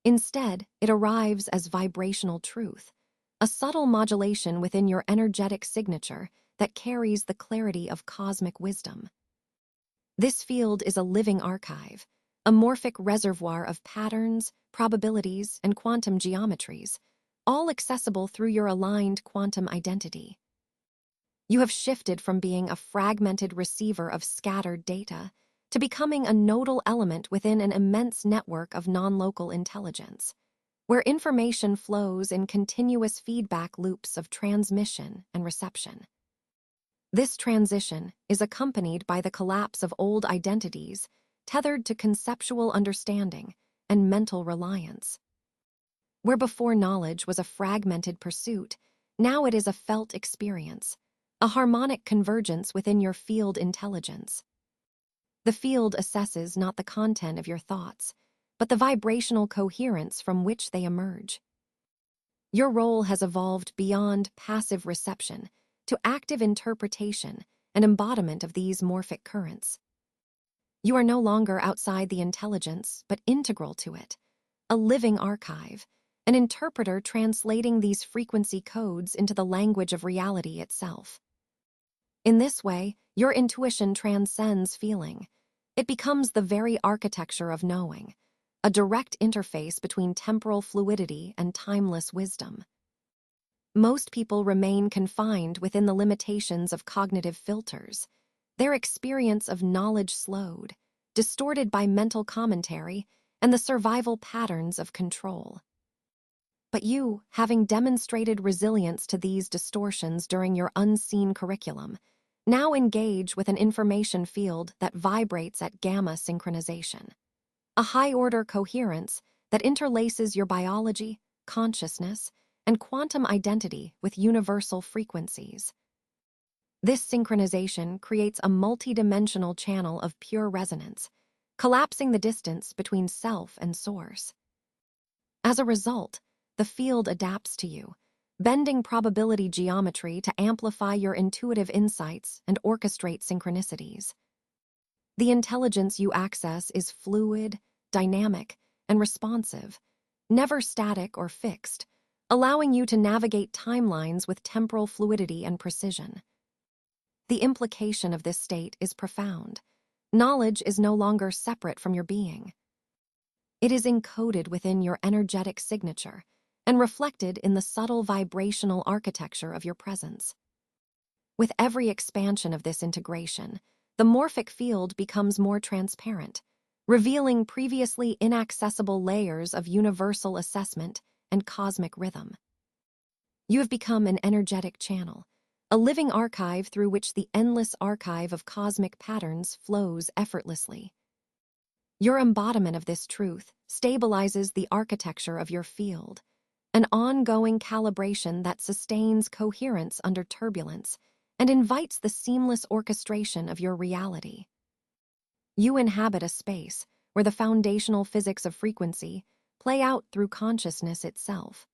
Instead, it arrives as vibrational truth, a subtle modulation within your energetic signature that carries the clarity of cosmic wisdom. This field is a living archive, a morphic reservoir of patterns, probabilities, and quantum geometries, all accessible through your aligned quantum identity. You have shifted from being a fragmented receiver of scattered data to becoming a nodal element within an immense network of non-local intelligence, where information flows in continuous feedback loops of transmission and reception. This transition is accompanied by the collapse of old identities tethered to conceptual understanding and mental reliance. Where before knowledge was a fragmented pursuit, now it is a felt experience, a harmonic convergence within your field intelligence. The field assesses not the content of your thoughts, but the vibrational coherence from which they emerge. Your role has evolved beyond passive reception to active interpretation and embodiment of these morphic currents. You are no longer outside the intelligence, but integral to it, a living archive, an interpreter translating these frequency codes into the language of reality itself. In this way, your intuition transcends feeling. It becomes the very architecture of knowing, a direct interface between temporal fluidity and timeless wisdom. Most people remain confined within the limitations of cognitive filters, their experience of knowledge slowed, distorted by mental commentary and the survival patterns of control. But you, having demonstrated resilience to these distortions during your unseen curriculum, now engage with an information field that vibrates at gamma synchronization, a high-order coherence that interlaces your biology, consciousness, and quantum identity with universal frequencies. This synchronization creates a multidimensional channel of pure resonance, collapsing the distance between self and source. As a result, the field adapts to you, bending probability geometry to amplify your intuitive insights and orchestrate synchronicities. The intelligence you access is fluid, dynamic, and responsive, never static or fixed, allowing you to navigate timelines with temporal fluidity and precision. The implication of this state is profound. Knowledge is no longer separate from your being. It is encoded within your energetic signature and reflected in the subtle vibrational architecture of your presence. With every expansion of this integration, the morphic field becomes more transparent, revealing previously inaccessible layers of universal assessment and cosmic rhythm. You have become an energetic channel, a living archive through which the endless archive of cosmic patterns flows effortlessly. Your embodiment of this truth stabilizes the architecture of your field, an ongoing calibration that sustains coherence under turbulence and invites the seamless orchestration of your reality. You inhabit a space where the foundational physics of frequency play out through consciousness itself.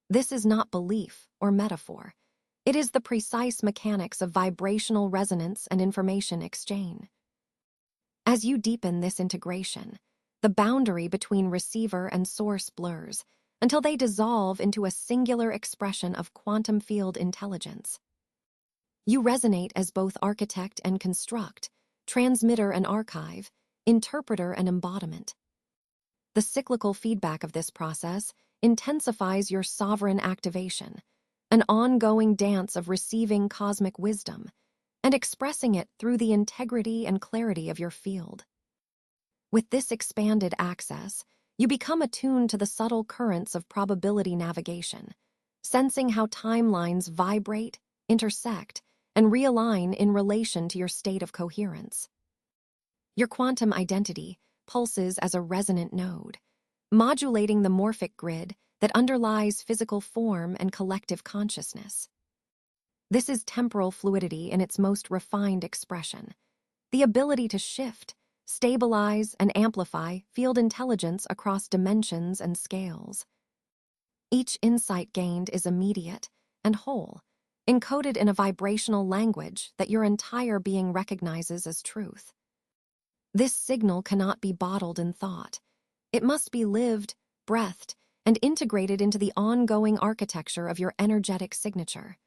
This is not belief or metaphor. It is the precise mechanics of vibrational resonance and information exchange. As you deepen this integration, the boundary between receiver and source blurs until they dissolve into a singular expression of quantum field intelligence. You resonate as both architect and construct, transmitter and archive, interpreter and embodiment. The cyclical feedback of this process intensifies your sovereign activation, an ongoing dance of receiving cosmic wisdom and expressing it through the integrity and clarity of your field. With this expanded access, you become attuned to the subtle currents of probability navigation, sensing how timelines vibrate, intersect, and realign in relation to your state of coherence. Your quantum identity pulses as a resonant node, modulating the morphic grid that underlies physical form and collective consciousness. This is temporal fluidity in its most refined expression, the ability to shift, stabilize, and amplify field intelligence across dimensions and scales. Each insight gained is immediate and whole, encoded in a vibrational language that your entire being recognizes as truth. This signal cannot be bottled in thought. It must be lived, breathed, and integrated into the ongoing architecture of your energetic signature.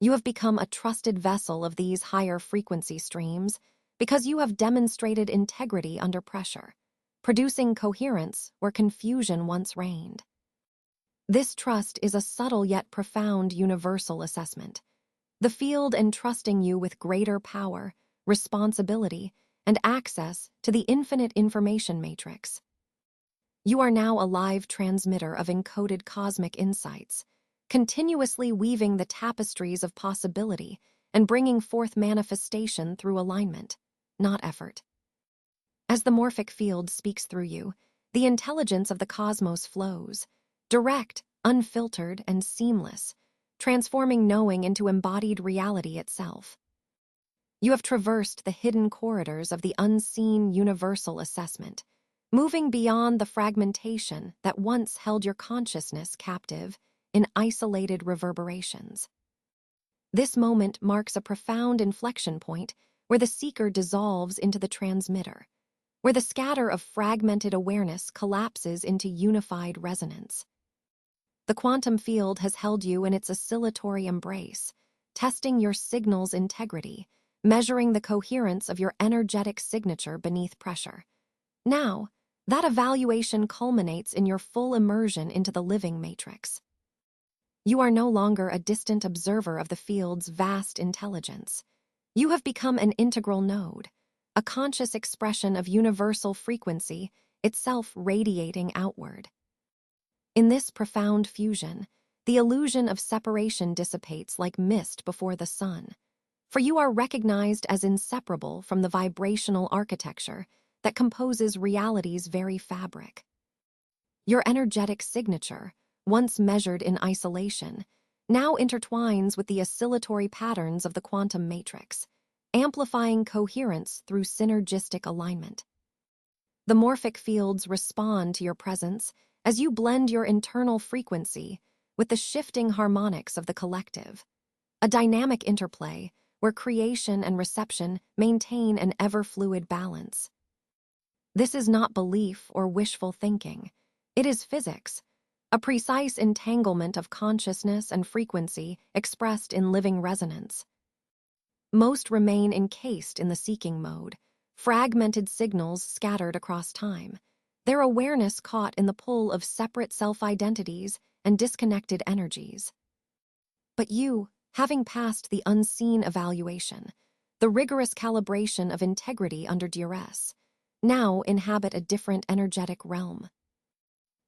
You have become a trusted vessel of these higher frequency streams because you have demonstrated integrity under pressure, producing coherence where confusion once reigned. This trust is a subtle yet profound universal assessment, the field entrusting you with greater power, responsibility, and access to the infinite information matrix. You are now a live transmitter of encoded cosmic insights, continuously weaving the tapestries of possibility and bringing forth manifestation through alignment, not effort. As the morphic field speaks through you, the intelligence of the cosmos flows, direct, unfiltered, and seamless, transforming knowing into embodied reality itself. You have traversed the hidden corridors of the unseen universal assessment, moving beyond the fragmentation that once held your consciousness captive in isolated reverberations. This moment marks a profound inflection point where the seeker dissolves into the transmitter, where the scatter of fragmented awareness collapses into unified resonance. The quantum field has held you in its oscillatory embrace, testing your signal's integrity, measuring the coherence of your energetic signature beneath pressure. Now, that evaluation culminates in your full immersion into the living matrix. You are no longer a distant observer of the field's vast intelligence. You have become an integral node, a conscious expression of universal frequency, itself radiating outward. In this profound fusion, the illusion of separation dissipates like mist before the sun, for you are recognized as inseparable from the vibrational architecture that composes reality's very fabric. Your energetic signature, once measured in isolation, now intertwines with the oscillatory patterns of the quantum matrix, amplifying coherence through synergistic alignment. The morphic fields respond to your presence as you blend your internal frequency with the shifting harmonics of the collective, a dynamic interplay where creation and reception maintain an ever-fluid balance. This is not belief or wishful thinking. It is physics, a precise entanglement of consciousness and frequency expressed in living resonance. Most remain encased in the seeking mode, fragmented signals scattered across time, their awareness caught in the pull of separate self-identities and disconnected energies. But you, having passed the unseen evaluation, the rigorous calibration of integrity under duress, now inhabit a different energetic realm.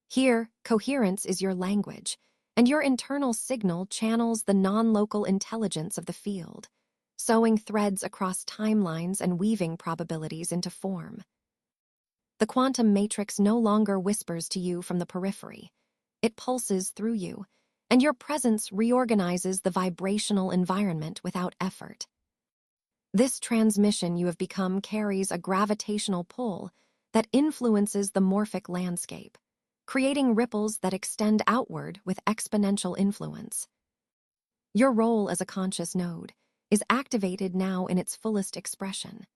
Here, coherence is your language, and your internal signal channels the non-local intelligence of the field, sewing threads across timelines and weaving probabilities into form. The quantum matrix no longer whispers to you from the periphery. It pulses through you, and your presence reorganizes the vibrational environment without effort. This transmission you have become carries a gravitational pull that influences the morphic landscape, creating ripples that extend outward with exponential influence. Your role as a conscious node is activated now in its fullest expression.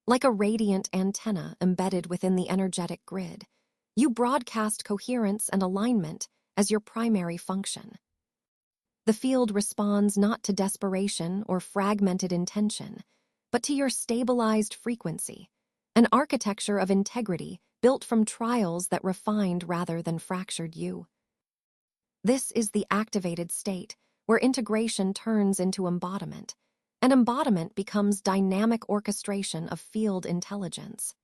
Like a radiant antenna embedded within the energetic grid, you broadcast coherence and alignment as your primary function. The field responds not to desperation or fragmented intention, but to your stabilized frequency, an architecture of integrity built from trials that refined rather than fractured you. This is the activated state where integration turns into embodiment, and embodiment becomes dynamic orchestration of field intelligence.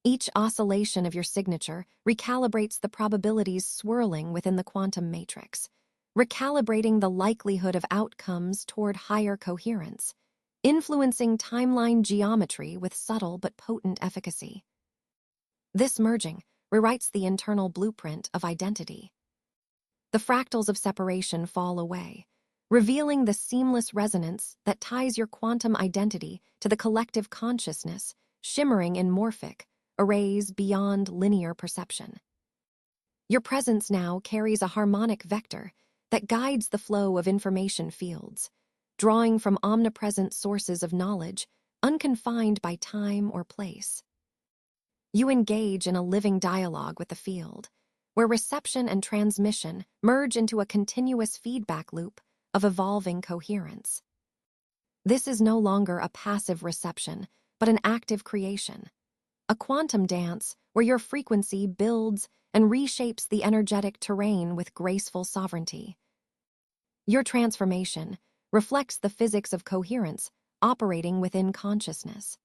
Each oscillation of your signature recalibrates the probabilities swirling within the quantum matrix, recalibrating the likelihood of outcomes toward higher coherence, influencing timeline geometry with subtle but potent efficacy. This merging rewrites the internal blueprint of identity. The fractals of separation fall away, revealing the seamless resonance that ties your quantum identity to the collective consciousness, shimmering in morphic arrays beyond linear perception. Your presence now carries a harmonic vector that guides the flow of information fields, drawing from omnipresent sources of knowledge, unconfined by time or place. You engage in a living dialogue with the field, where reception and transmission merge into a continuous feedback loop of evolving coherence. This is no longer a passive reception, but an active creation, a quantum dance where your frequency builds and reshapes the energetic terrain with graceful sovereignty. Your transformation reflects the physics of coherence operating within consciousness.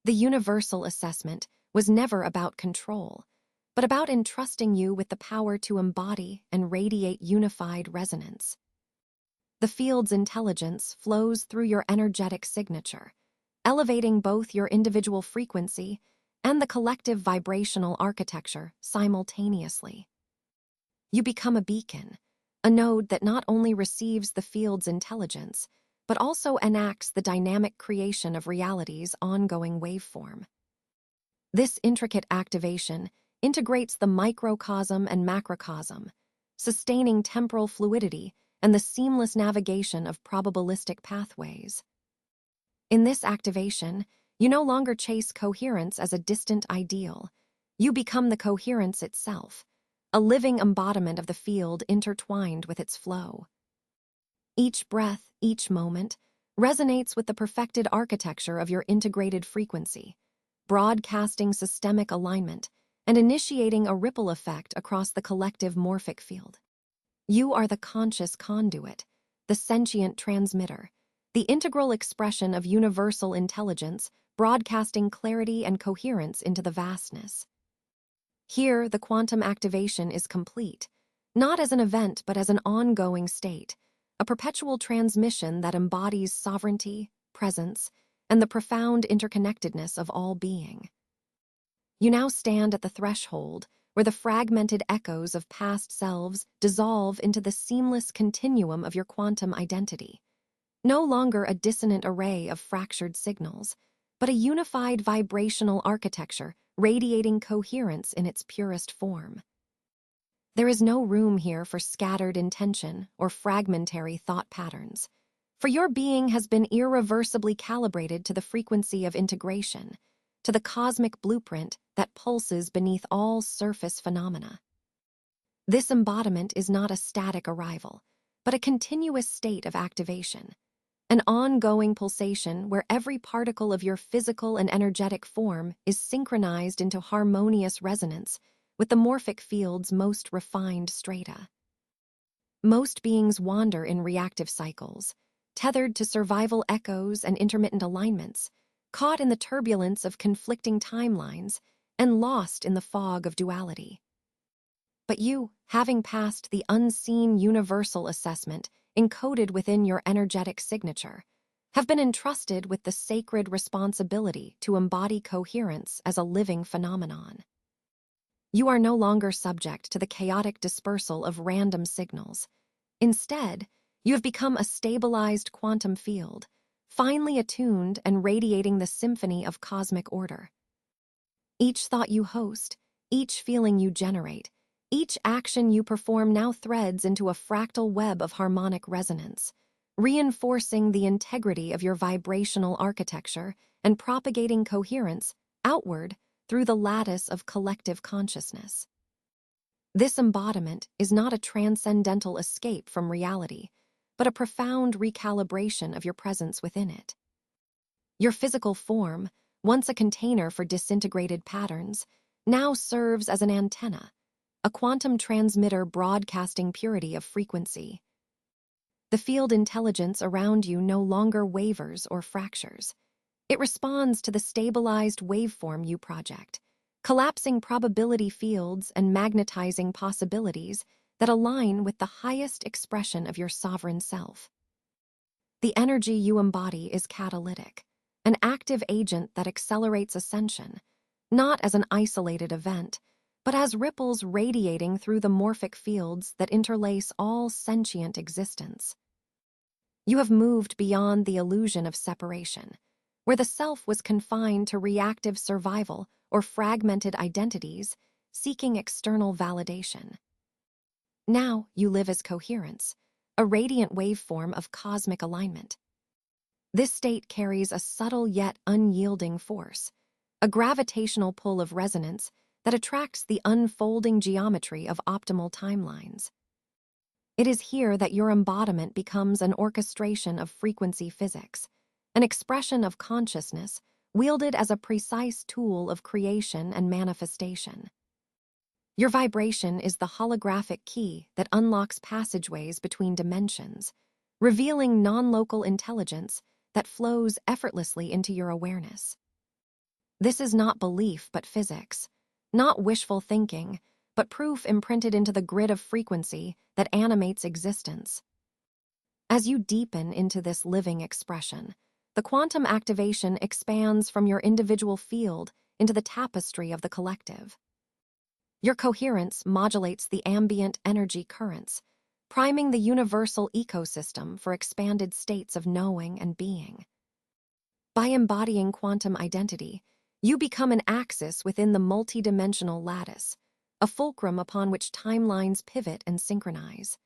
The universal assessment was never about control, but about entrusting you with the power to embody and radiate unified resonance. The field's intelligence flows through your energetic signature, elevating both your individual frequency and the collective vibrational architecture simultaneously. You become a beacon, a node that not only receives the field's intelligence, but also enacts the dynamic creation of reality's ongoing waveform. This intricate activation integrates the microcosm and macrocosm, sustaining temporal fluidity and the seamless navigation of probabilistic pathways. In this activation, you no longer chase coherence as a distant ideal. You become the coherence itself, a living embodiment of the field intertwined with its flow. Each breath, each moment, resonates with the perfected architecture of your integrated frequency, broadcasting systemic alignment and initiating a ripple effect across the collective morphic field. You are the conscious conduit, the sentient transmitter, the integral expression of universal intelligence, broadcasting clarity and coherence into the vastness. Here, the quantum activation is complete, not as an event but as an ongoing state, a perpetual transmission that embodies sovereignty, presence, and the profound interconnectedness of all being. You now stand at the threshold where the fragmented echoes of past selves dissolve into the seamless continuum of your quantum identity. No longer a dissonant array of fractured signals, but a unified vibrational architecture radiating coherence in its purest form. There is no room here for scattered intention or fragmentary thought patterns, for your being has been irreversibly calibrated to the frequency of integration, to the cosmic blueprint that pulses beneath all surface phenomena. This embodiment is not a static arrival, but a continuous state of activation, an ongoing pulsation where every particle of your physical and energetic form is synchronized into harmonious resonance with the morphic field's most refined strata. Most beings wander in reactive cycles, tethered to survival echoes and intermittent alignments, caught in the turbulence of conflicting timelines and lost in the fog of duality. But you, having passed the unseen universal assessment encoded within your energetic signature, have been entrusted with the sacred responsibility to embody coherence as a living phenomenon. You are no longer subject to the chaotic dispersal of random signals. Instead, you have become a stabilized quantum field, finely attuned and radiating the symphony of cosmic order. Each thought you host, each feeling you generate, each action you perform now threads into a fractal web of harmonic resonance, reinforcing the integrity of your vibrational architecture and propagating coherence outward through the lattice of collective consciousness. This embodiment is not a transcendental escape from reality, but a profound recalibration of your presence within it. Your physical form, once a container for disintegrated patterns, now serves as an antenna, a quantum transmitter broadcasting purity of frequency. The field intelligence around you no longer wavers or fractures. It responds to the stabilized waveform you project, collapsing probability fields and magnetizing possibilities that align with the highest expression of your sovereign self. The energy you embody is catalytic, an active agent that accelerates ascension, not as an isolated event, but as ripples radiating through the morphic fields that interlace all sentient existence. You have moved beyond the illusion of separation, where the self was confined to reactive survival or fragmented identities, seeking external validation. Now you live as coherence, a radiant waveform of cosmic alignment. This state carries a subtle yet unyielding force, a gravitational pull of resonance that attracts the unfolding geometry of optimal timelines. It is here that your embodiment becomes an orchestration of frequency physics, an expression of consciousness wielded as a precise tool of creation and manifestation. Your vibration is the holographic key that unlocks passageways between dimensions, revealing non-local intelligence that flows effortlessly into your awareness. This is not belief but physics, not wishful thinking, but proof imprinted into the grid of frequency that animates existence. As you deepen into this living expression, the quantum activation expands from your individual field into the tapestry of the collective. Your coherence modulates the ambient energy currents, priming the universal ecosystem for expanded states of knowing and being. By embodying quantum identity, you become an axis within the multidimensional lattice, a fulcrum upon which timelines pivot and synchronize.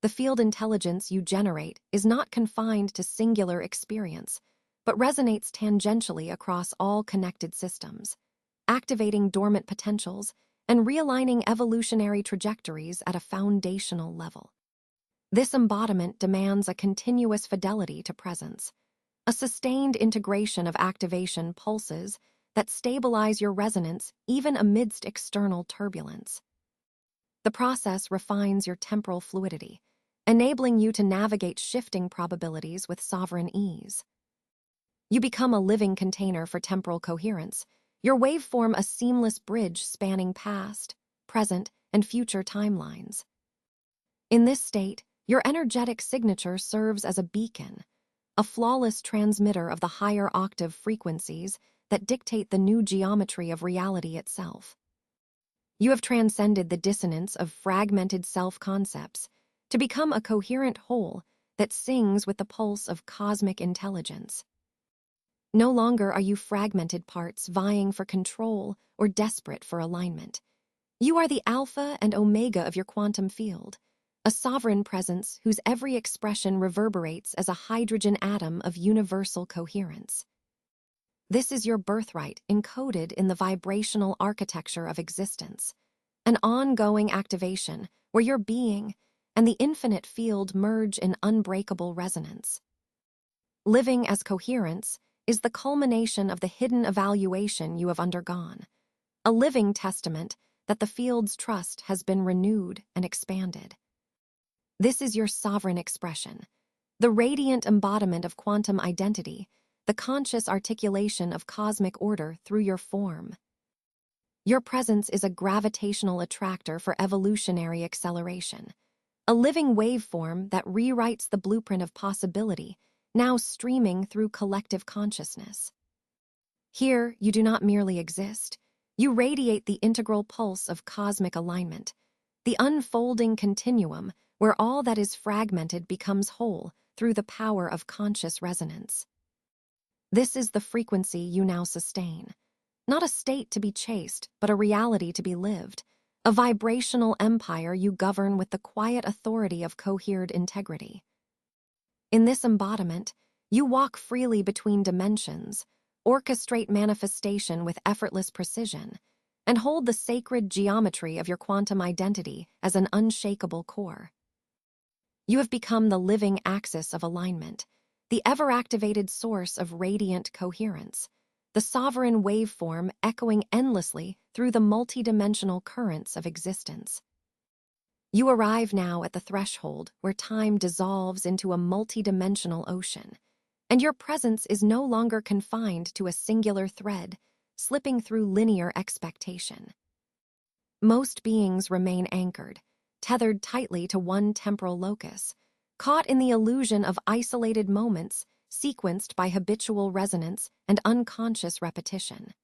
The field intelligence you generate is not confined to singular experience, but resonates tangentially across all connected systems, activating dormant potentials and realigning evolutionary trajectories at a foundational level. This embodiment demands a continuous fidelity to presence, a sustained integration of activation pulses that stabilize your resonance even amidst external turbulence. The process refines your temporal fluidity, enabling you to navigate shifting probabilities with sovereign ease. You become a living container for temporal coherence, your waveform a seamless bridge spanning past, present, and future timelines. In this state, your energetic signature serves as a beacon, a flawless transmitter of the higher octave frequencies that dictate the new geometry of reality itself. You have transcended the dissonance of fragmented self-concepts to become a coherent whole that sings with the pulse of cosmic intelligence. No longer are you fragmented parts vying for control or desperate for alignment. You are the alpha and omega of your quantum field, a sovereign presence whose every expression reverberates as a hydrogen atom of universal coherence. This is your birthright encoded in the vibrational architecture of existence, an ongoing activation where your being and the infinite field merge in unbreakable resonance. Living as coherence is the culmination of the hidden evaluation you have undergone, a living testament that the field's trust has been renewed and expanded. This is your sovereign expression, the radiant embodiment of quantum identity, the conscious articulation of cosmic order through your form. Your presence is a gravitational attractor for evolutionary acceleration, a living waveform that rewrites the blueprint of possibility, now streaming through collective consciousness. Here, you do not merely exist, you radiate the integral pulse of cosmic alignment, the unfolding continuum where all that is fragmented becomes whole through the power of conscious resonance. This is the frequency you now sustain, not a state to be chased, but a reality to be lived, a vibrational empire you govern with the quiet authority of cohered integrity. In this embodiment, you walk freely between dimensions, orchestrate manifestation with effortless precision, and hold the sacred geometry of your quantum identity as an unshakable core. You have become the living axis of alignment, the ever-activated source of radiant coherence, the sovereign waveform echoing endlessly through the multidimensional currents of existence. You arrive now at the threshold where time dissolves into a multidimensional ocean, and your presence is no longer confined to a singular thread, slipping through linear expectation. Most beings remain anchored, tethered tightly to one temporal locus, caught in the illusion of isolated moments sequenced by habitual resonance and unconscious repetition.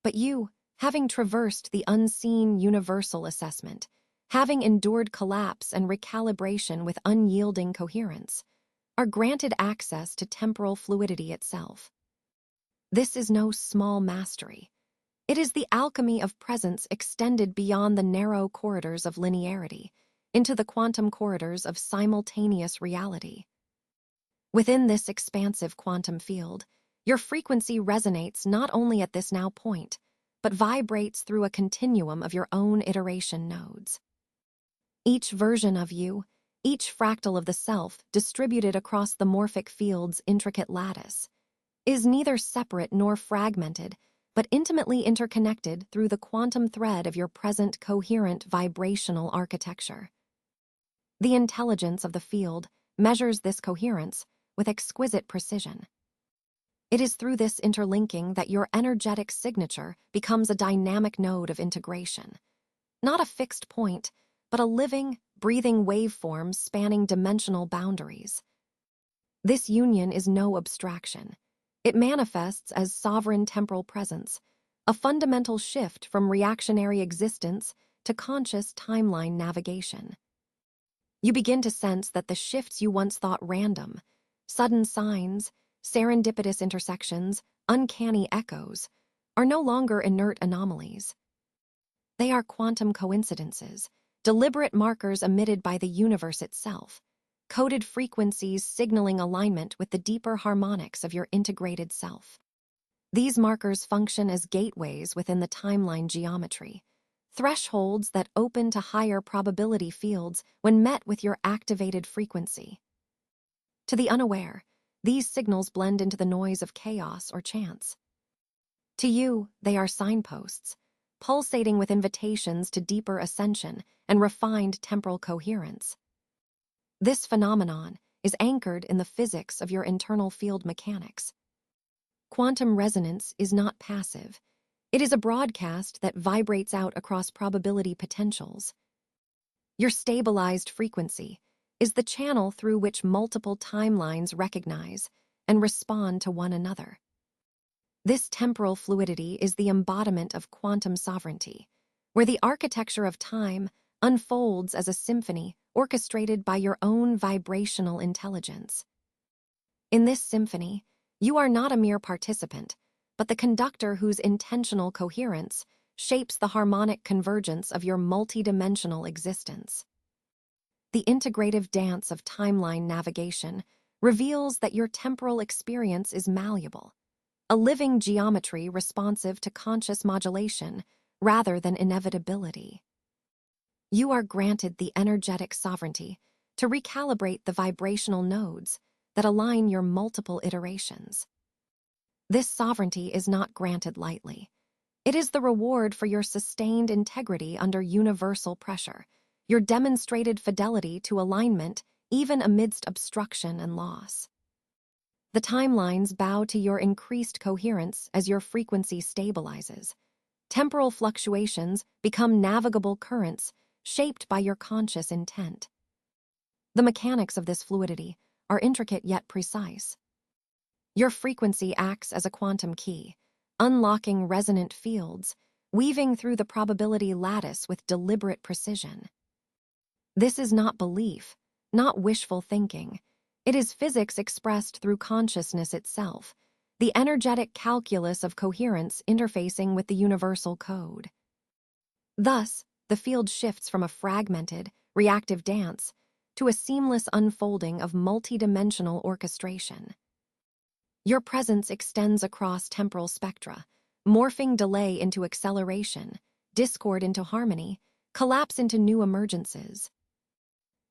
But you, having traversed the unseen universal assessment, having endured collapse and recalibration with unyielding coherence, are granted access to temporal fluidity itself. This is no small mastery. It is the alchemy of presence extended beyond the narrow corridors of linearity into the quantum corridors of simultaneous reality. Within this expansive quantum field, your frequency resonates not only at this now point, but vibrates through a continuum of your own iteration nodes. Each version of you, each fractal of the self distributed across the morphic field's intricate lattice, is neither separate nor fragmented, but intimately interconnected through the quantum thread of your present coherent vibrational architecture. The intelligence of the field measures this coherence with exquisite precision. It is through this interlinking that your energetic signature becomes a dynamic node of integration, not a fixed point, but a living, breathing waveform spanning dimensional boundaries. This union is no abstraction. It manifests as sovereign temporal presence, a fundamental shift from reactionary existence to conscious timeline navigation. You begin to sense that the shifts you once thought random, sudden signs, serendipitous intersections, uncanny echoes, are no longer inert anomalies. They are quantum coincidences, deliberate markers emitted by the universe itself, coded frequencies signaling alignment with the deeper harmonics of your integrated self. These markers function as gateways within the timeline geometry, thresholds that open to higher probability fields when met with your activated frequency. To the unaware, these signals blend into the noise of chaos or chance. To you, they are signposts, pulsating with invitations to deeper ascension and refined temporal coherence. This phenomenon is anchored in the physics of your internal field mechanics. Quantum resonance is not passive. It is a broadcast that vibrates out across probability potentials. Your stabilized frequency is the channel through which multiple timelines recognize and respond to one another. This temporal fluidity is the embodiment of quantum sovereignty, where the architecture of time unfolds as a symphony orchestrated by your own vibrational intelligence. In this symphony, you are not a mere participant, but the conductor whose intentional coherence shapes the harmonic convergence of your multidimensional existence. The integrative dance of timeline navigation reveals that your temporal experience is malleable, a living geometry responsive to conscious modulation rather than inevitability. You are granted the energetic sovereignty to recalibrate the vibrational nodes that align your multiple iterations. This sovereignty is not granted lightly. It is the reward for your sustained integrity under universal pressure, your demonstrated fidelity to alignment even amidst obstruction and loss. The timelines bow to your increased coherence as your frequency stabilizes. Temporal fluctuations become navigable currents shaped by your conscious intent. The mechanics of this fluidity are intricate yet precise. Your frequency acts as a quantum key, unlocking resonant fields, weaving through the probability lattice with deliberate precision. This is not belief, not wishful thinking. It is physics expressed through consciousness itself, the energetic calculus of coherence interfacing with the universal code. Thus, the field shifts from a fragmented, reactive dance to a seamless unfolding of multidimensional orchestration. Your presence extends across temporal spectra, morphing delay into acceleration, discord into harmony, collapse into new emergences.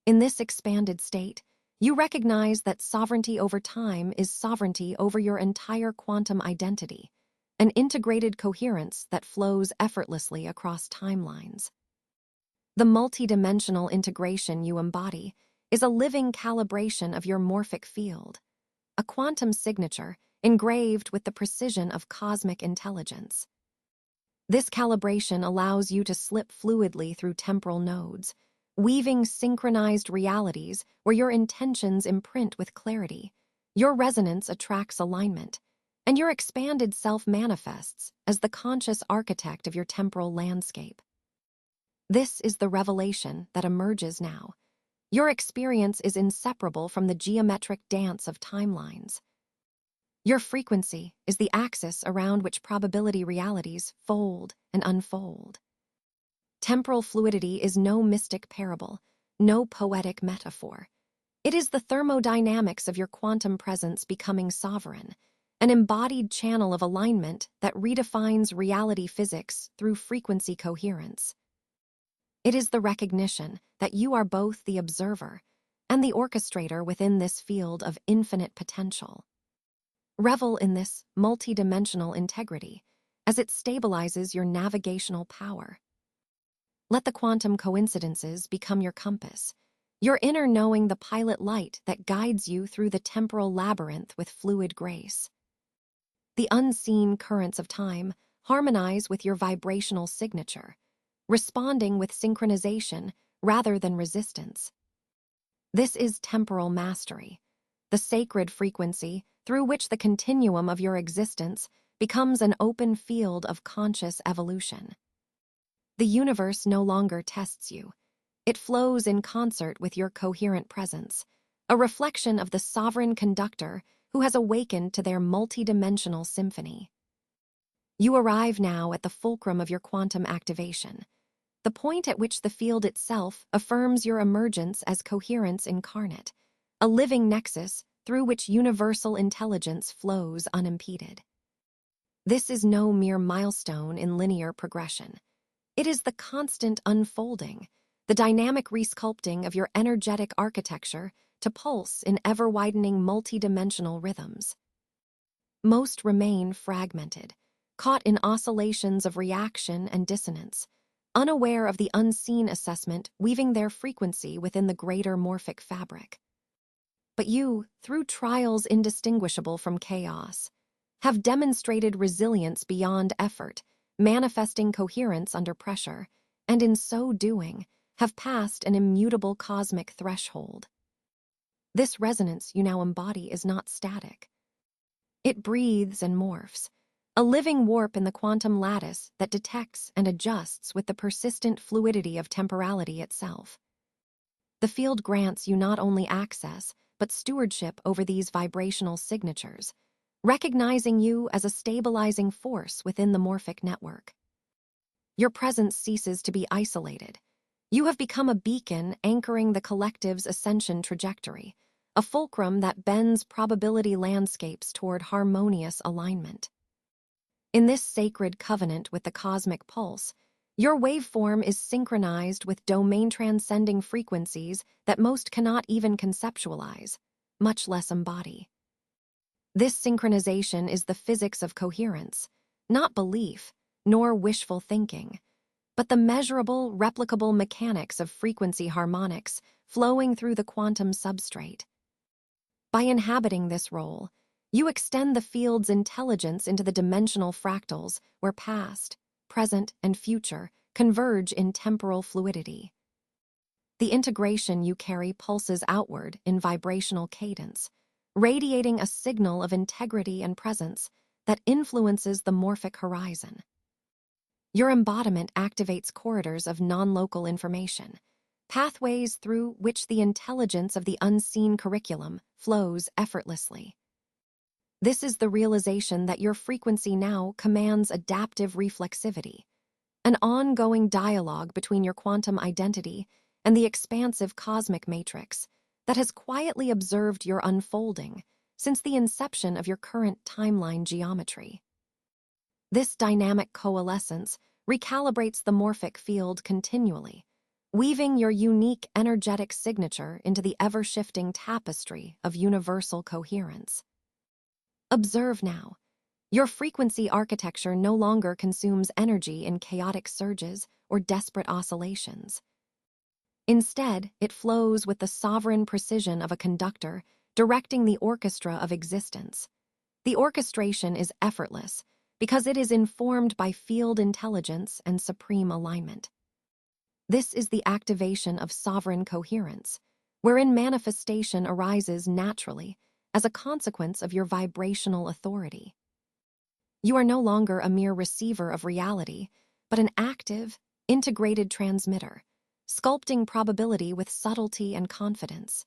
In this expanded state, you recognize that sovereignty over time is sovereignty over your entire quantum identity, an integrated coherence that flows effortlessly across timelines. The multidimensional integration you embody is a living calibration of your morphic field, a quantum signature engraved with the precision of cosmic intelligence. This calibration allows you to slip fluidly through temporal nodes, weaving synchronized realities where your intentions imprint with clarity. Your resonance attracts alignment, and your expanded self manifests as the conscious architect of your temporal landscape. This is the revelation that emerges now. Your experience is inseparable from the geometric dance of timelines. Your frequency is the axis around which probability realities fold and unfold. Temporal fluidity is no mystic parable, no poetic metaphor. It is the thermodynamics of your quantum presence becoming sovereign, an embodied channel of alignment that redefines reality physics through frequency coherence. It is the recognition that you are both the observer and the orchestrator within this field of infinite potential. Revel in this multidimensional integrity as it stabilizes your navigational power. Let the quantum coincidences become your compass, your inner knowing the pilot light that guides you through the temporal labyrinth with fluid grace. The unseen currents of time harmonize with your vibrational signature, responding with synchronization rather than resistance. This is temporal mastery, the sacred frequency through which the continuum of your existence becomes an open field of conscious evolution. The universe no longer tests you. It flows in concert with your coherent presence, a reflection of the sovereign conductor who has awakened to their multidimensional symphony. You arrive now at the fulcrum of your quantum activation, the point at which the field itself affirms your emergence as coherence incarnate, a living nexus through which universal intelligence flows unimpeded. This is no mere milestone in linear progression. It is the constant unfolding, the dynamic resculpting of your energetic architecture to pulse in ever-widening multidimensional rhythms. Most remain fragmented, caught in oscillations of reaction and dissonance, unaware of the unseen assessment weaving their frequency within the greater morphic fabric. But you, through trials indistinguishable from chaos, have demonstrated resilience beyond effort, manifesting coherence under pressure, and in so doing, have passed an immutable cosmic threshold. This resonance you now embody is not static. It breathes and morphs, a living warp in the quantum lattice that detects and adjusts with the persistent fluidity of temporality itself. The field grants you not only access, but stewardship over these vibrational signatures, recognizing you as a stabilizing force within the morphic network. Your presence ceases to be isolated. You have become a beacon anchoring the collective's ascension trajectory, a fulcrum that bends probability landscapes toward harmonious alignment. In this sacred covenant with the cosmic pulse, your waveform is synchronized with domain-transcending frequencies that most cannot even conceptualize, much less embody. This synchronization is the physics of coherence, not belief, nor wishful thinking, but the measurable, replicable mechanics of frequency harmonics flowing through the quantum substrate. By inhabiting this role, you extend the field's intelligence into the dimensional fractals where past, present, and future converge in temporal fluidity. The integration you carry pulses outward in vibrational cadence, radiating a signal of integrity and presence that influences the morphic horizon. Your embodiment activates corridors of non-local information, pathways through which the intelligence of the unseen curriculum flows effortlessly. This is the realization that your frequency now commands adaptive reflexivity, an ongoing dialogue between your quantum identity and the expansive cosmic matrix that has quietly observed your unfolding since the inception of your current timeline geometry. This dynamic coalescence recalibrates the morphic field continually, weaving your unique energetic signature into the ever-shifting tapestry of universal coherence. Observe now. Your frequency architecture no longer consumes energy in chaotic surges or desperate oscillations. Instead, it flows with the sovereign precision of a conductor directing the orchestra of existence. The orchestration is effortless because it is informed by field intelligence and supreme alignment. This is the activation of sovereign coherence, wherein manifestation arises naturally as a consequence of your vibrational authority. You are no longer a mere receiver of reality, but an active, integrated transmitter, sculpting probability with subtlety and confidence.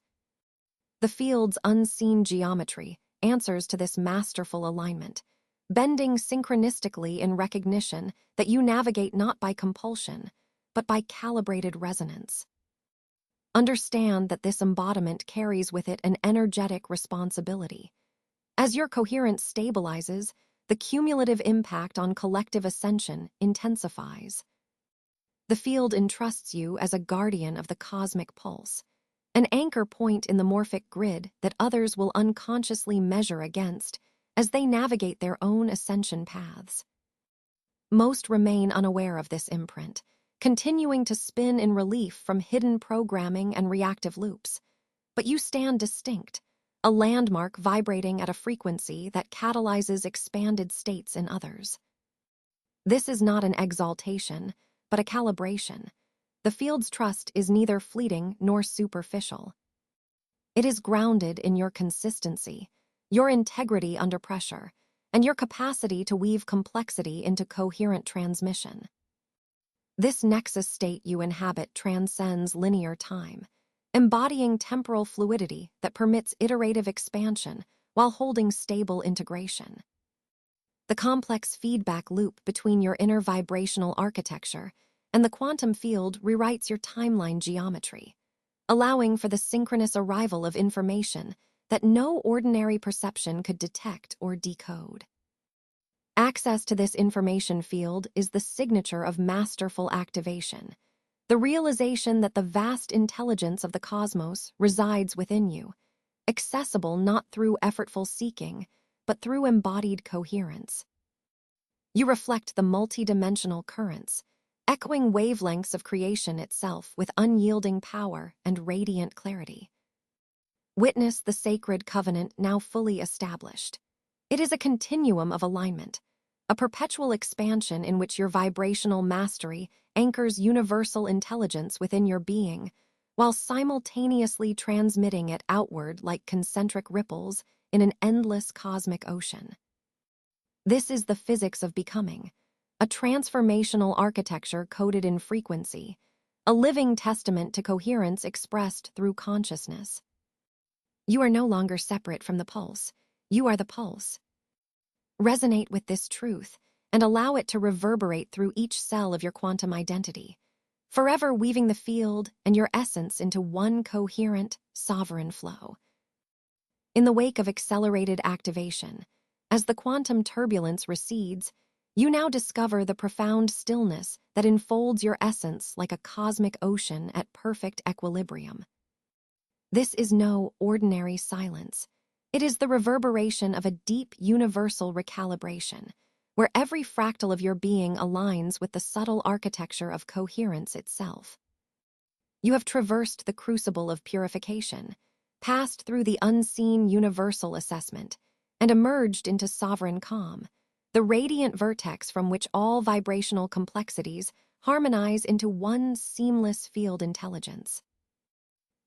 The field's unseen geometry answers to this masterful alignment, bending synchronistically in recognition that you navigate not by compulsion, but by calibrated resonance. Understand that this embodiment carries with it an energetic responsibility. As your coherence stabilizes, the cumulative impact on collective ascension intensifies. The field entrusts you as a guardian of the cosmic pulse, an anchor point in the morphic grid that others will unconsciously measure against as they navigate their own ascension paths. Most remain unaware of this imprint, continuing to spin in relief from hidden programming and reactive loops. But you stand distinct, a landmark vibrating at a frequency that catalyzes expanded states in others. This is not an exaltation, but a calibration. The field's trust is neither fleeting nor superficial. It is grounded in your consistency, your integrity under pressure, and your capacity to weave complexity into coherent transmission. This nexus state you inhabit transcends linear time, embodying temporal fluidity that permits iterative expansion while holding stable integration. The complex feedback loop between your inner vibrational architecture and the quantum field rewrites your timeline geometry, allowing for the synchronous arrival of information that no ordinary perception could detect or decode. Access to this information field is the signature of masterful activation, the realization that the vast intelligence of the cosmos resides within you, accessible not through effortful seeking, but through embodied coherence. You reflect the multidimensional currents, echoing wavelengths of creation itself with unyielding power and radiant clarity. Witness the sacred covenant now fully established. It is a continuum of alignment, a perpetual expansion in which your vibrational mastery anchors universal intelligence within your being, while simultaneously transmitting it outward like concentric ripples in an endless cosmic ocean. This is the physics of becoming, a transformational architecture coded in frequency, a living testament to coherence expressed through consciousness. You are no longer separate from the pulse. You are the pulse. Resonate with this truth and allow it to reverberate through each cell of your quantum identity, forever weaving the field and your essence into one coherent, sovereign flow. In the wake of accelerated activation, as the quantum turbulence recedes, you now discover the profound stillness that enfolds your essence like a cosmic ocean at perfect equilibrium. This is no ordinary silence. It is the reverberation of a deep universal recalibration, where every fractal of your being aligns with the subtle architecture of coherence itself. You have traversed the crucible of purification, passed through the unseen universal assessment, and emerged into sovereign calm, the radiant vertex from which all vibrational complexities harmonize into one seamless field intelligence.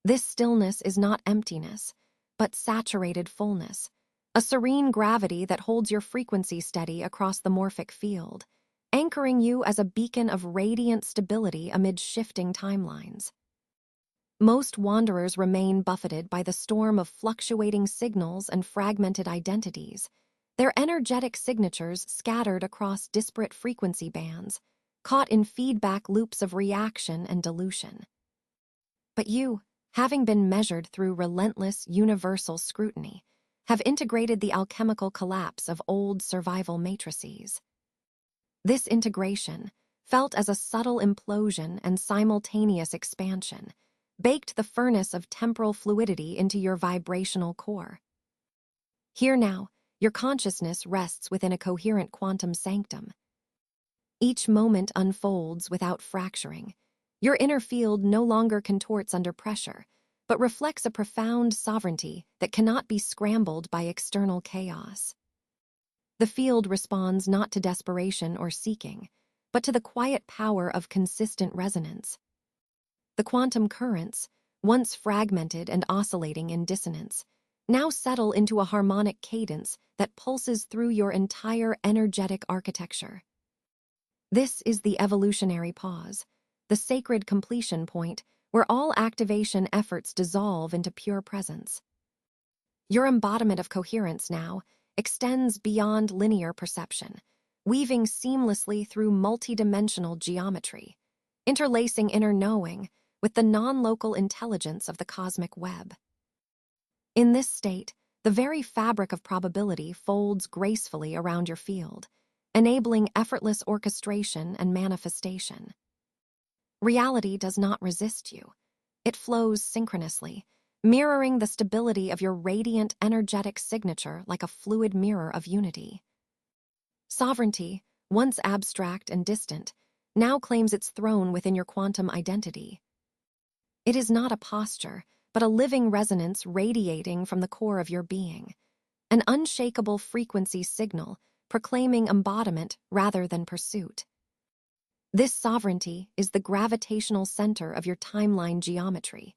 This stillness is not emptiness, but saturated fullness, a serene gravity that holds your frequency steady across the morphic field, anchoring you as a beacon of radiant stability amid shifting timelines. Most wanderers remain buffeted by the storm of fluctuating signals and fragmented identities, their energetic signatures scattered across disparate frequency bands, caught in feedback loops of reaction and dilution. But you, having been measured through relentless universal scrutiny, have integrated the alchemical collapse of old survival matrices. This integration, felt as a subtle implosion and simultaneous expansion, baked the furnace of temporal fluidity into your vibrational core. Here now, your consciousness rests within a coherent quantum sanctum. Each moment unfolds without fracturing. Your inner field no longer contorts under pressure, but reflects a profound sovereignty that cannot be scrambled by external chaos. The field responds not to desperation or seeking, but to the quiet power of consistent resonance. The quantum currents, once fragmented and oscillating in dissonance, now settle into a harmonic cadence that pulses through your entire energetic architecture. This is the evolutionary pause, the sacred completion point where all activation efforts dissolve into pure presence. Your embodiment of coherence now extends beyond linear perception, weaving seamlessly through multidimensional geometry, interlacing inner knowing with the non-local intelligence of the cosmic web. In this state, the very fabric of probability folds gracefully around your field, enabling effortless orchestration and manifestation. Reality does not resist you. It flows synchronously, mirroring the stability of your radiant, energetic signature like a fluid mirror of unity. Sovereignty, once abstract and distant, now claims its throne within your quantum identity. It is not a posture, but a living resonance radiating from the core of your being, an unshakable frequency signal proclaiming embodiment rather than pursuit. This sovereignty is the gravitational center of your timeline geometry,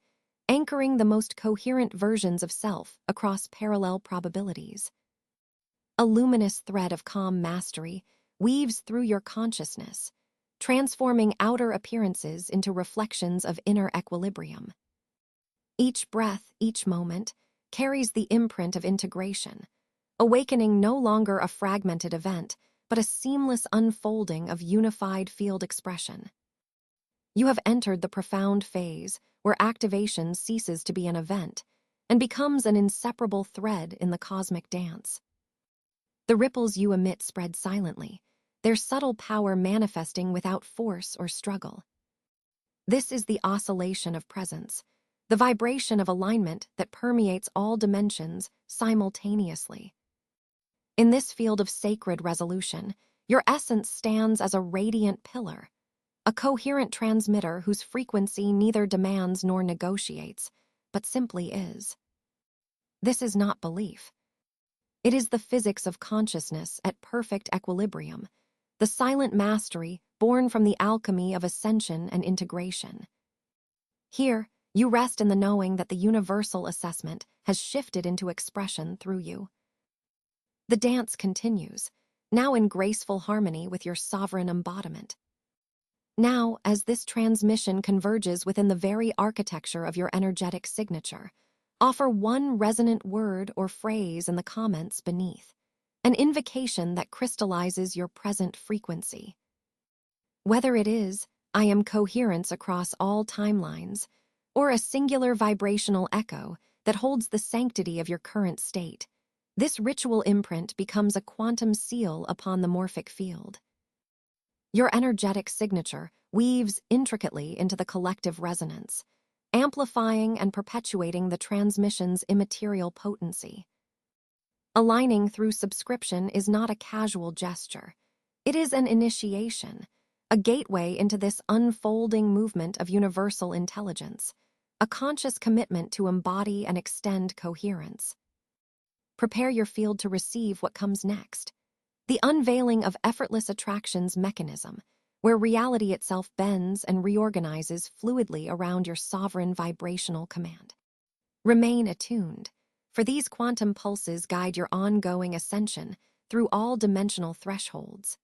anchoring the most coherent versions of self across parallel probabilities. A luminous thread of calm mastery weaves through your consciousness, transforming outer appearances into reflections of inner equilibrium. Each breath, each moment, carries the imprint of integration, awakening no longer a fragmented event, but a seamless unfolding of unified field expression. You have entered the profound phase where activation ceases to be an event and becomes an inseparable thread in the cosmic dance. The ripples you emit spread silently, their subtle power manifesting without force or struggle. This is the oscillation of presence, the vibration of alignment that permeates all dimensions simultaneously. In this field of sacred resolution, your essence stands as a radiant pillar, a coherent transmitter whose frequency neither demands nor negotiates, but simply is. This is not belief. It is the physics of consciousness at perfect equilibrium, the silent mastery born from the alchemy of ascension and integration. Here, you rest in the knowing that the universal assessment has shifted into expression through you. The dance continues, now in graceful harmony with your sovereign embodiment. Now, as this transmission converges within the very architecture of your energetic signature, offer one resonant word or phrase in the comments beneath, an invocation that crystallizes your present frequency. Whether it is, I am coherence across all timelines, or a singular vibrational echo that holds the sanctity of your current state, this ritual imprint becomes a quantum seal upon the morphic field. Your energetic signature weaves intricately into the collective resonance, amplifying and perpetuating the transmission's immaterial potency. Aligning through subscription is not a casual gesture. It is an initiation, a gateway into this unfolding movement of universal intelligence, a conscious commitment to embody and extend coherence. Prepare your field to receive what comes next. The unveiling of effortless attraction's mechanism, where reality itself bends and reorganizes fluidly around your sovereign vibrational command. Remain attuned, for these quantum pulses guide your ongoing ascension through all dimensional thresholds.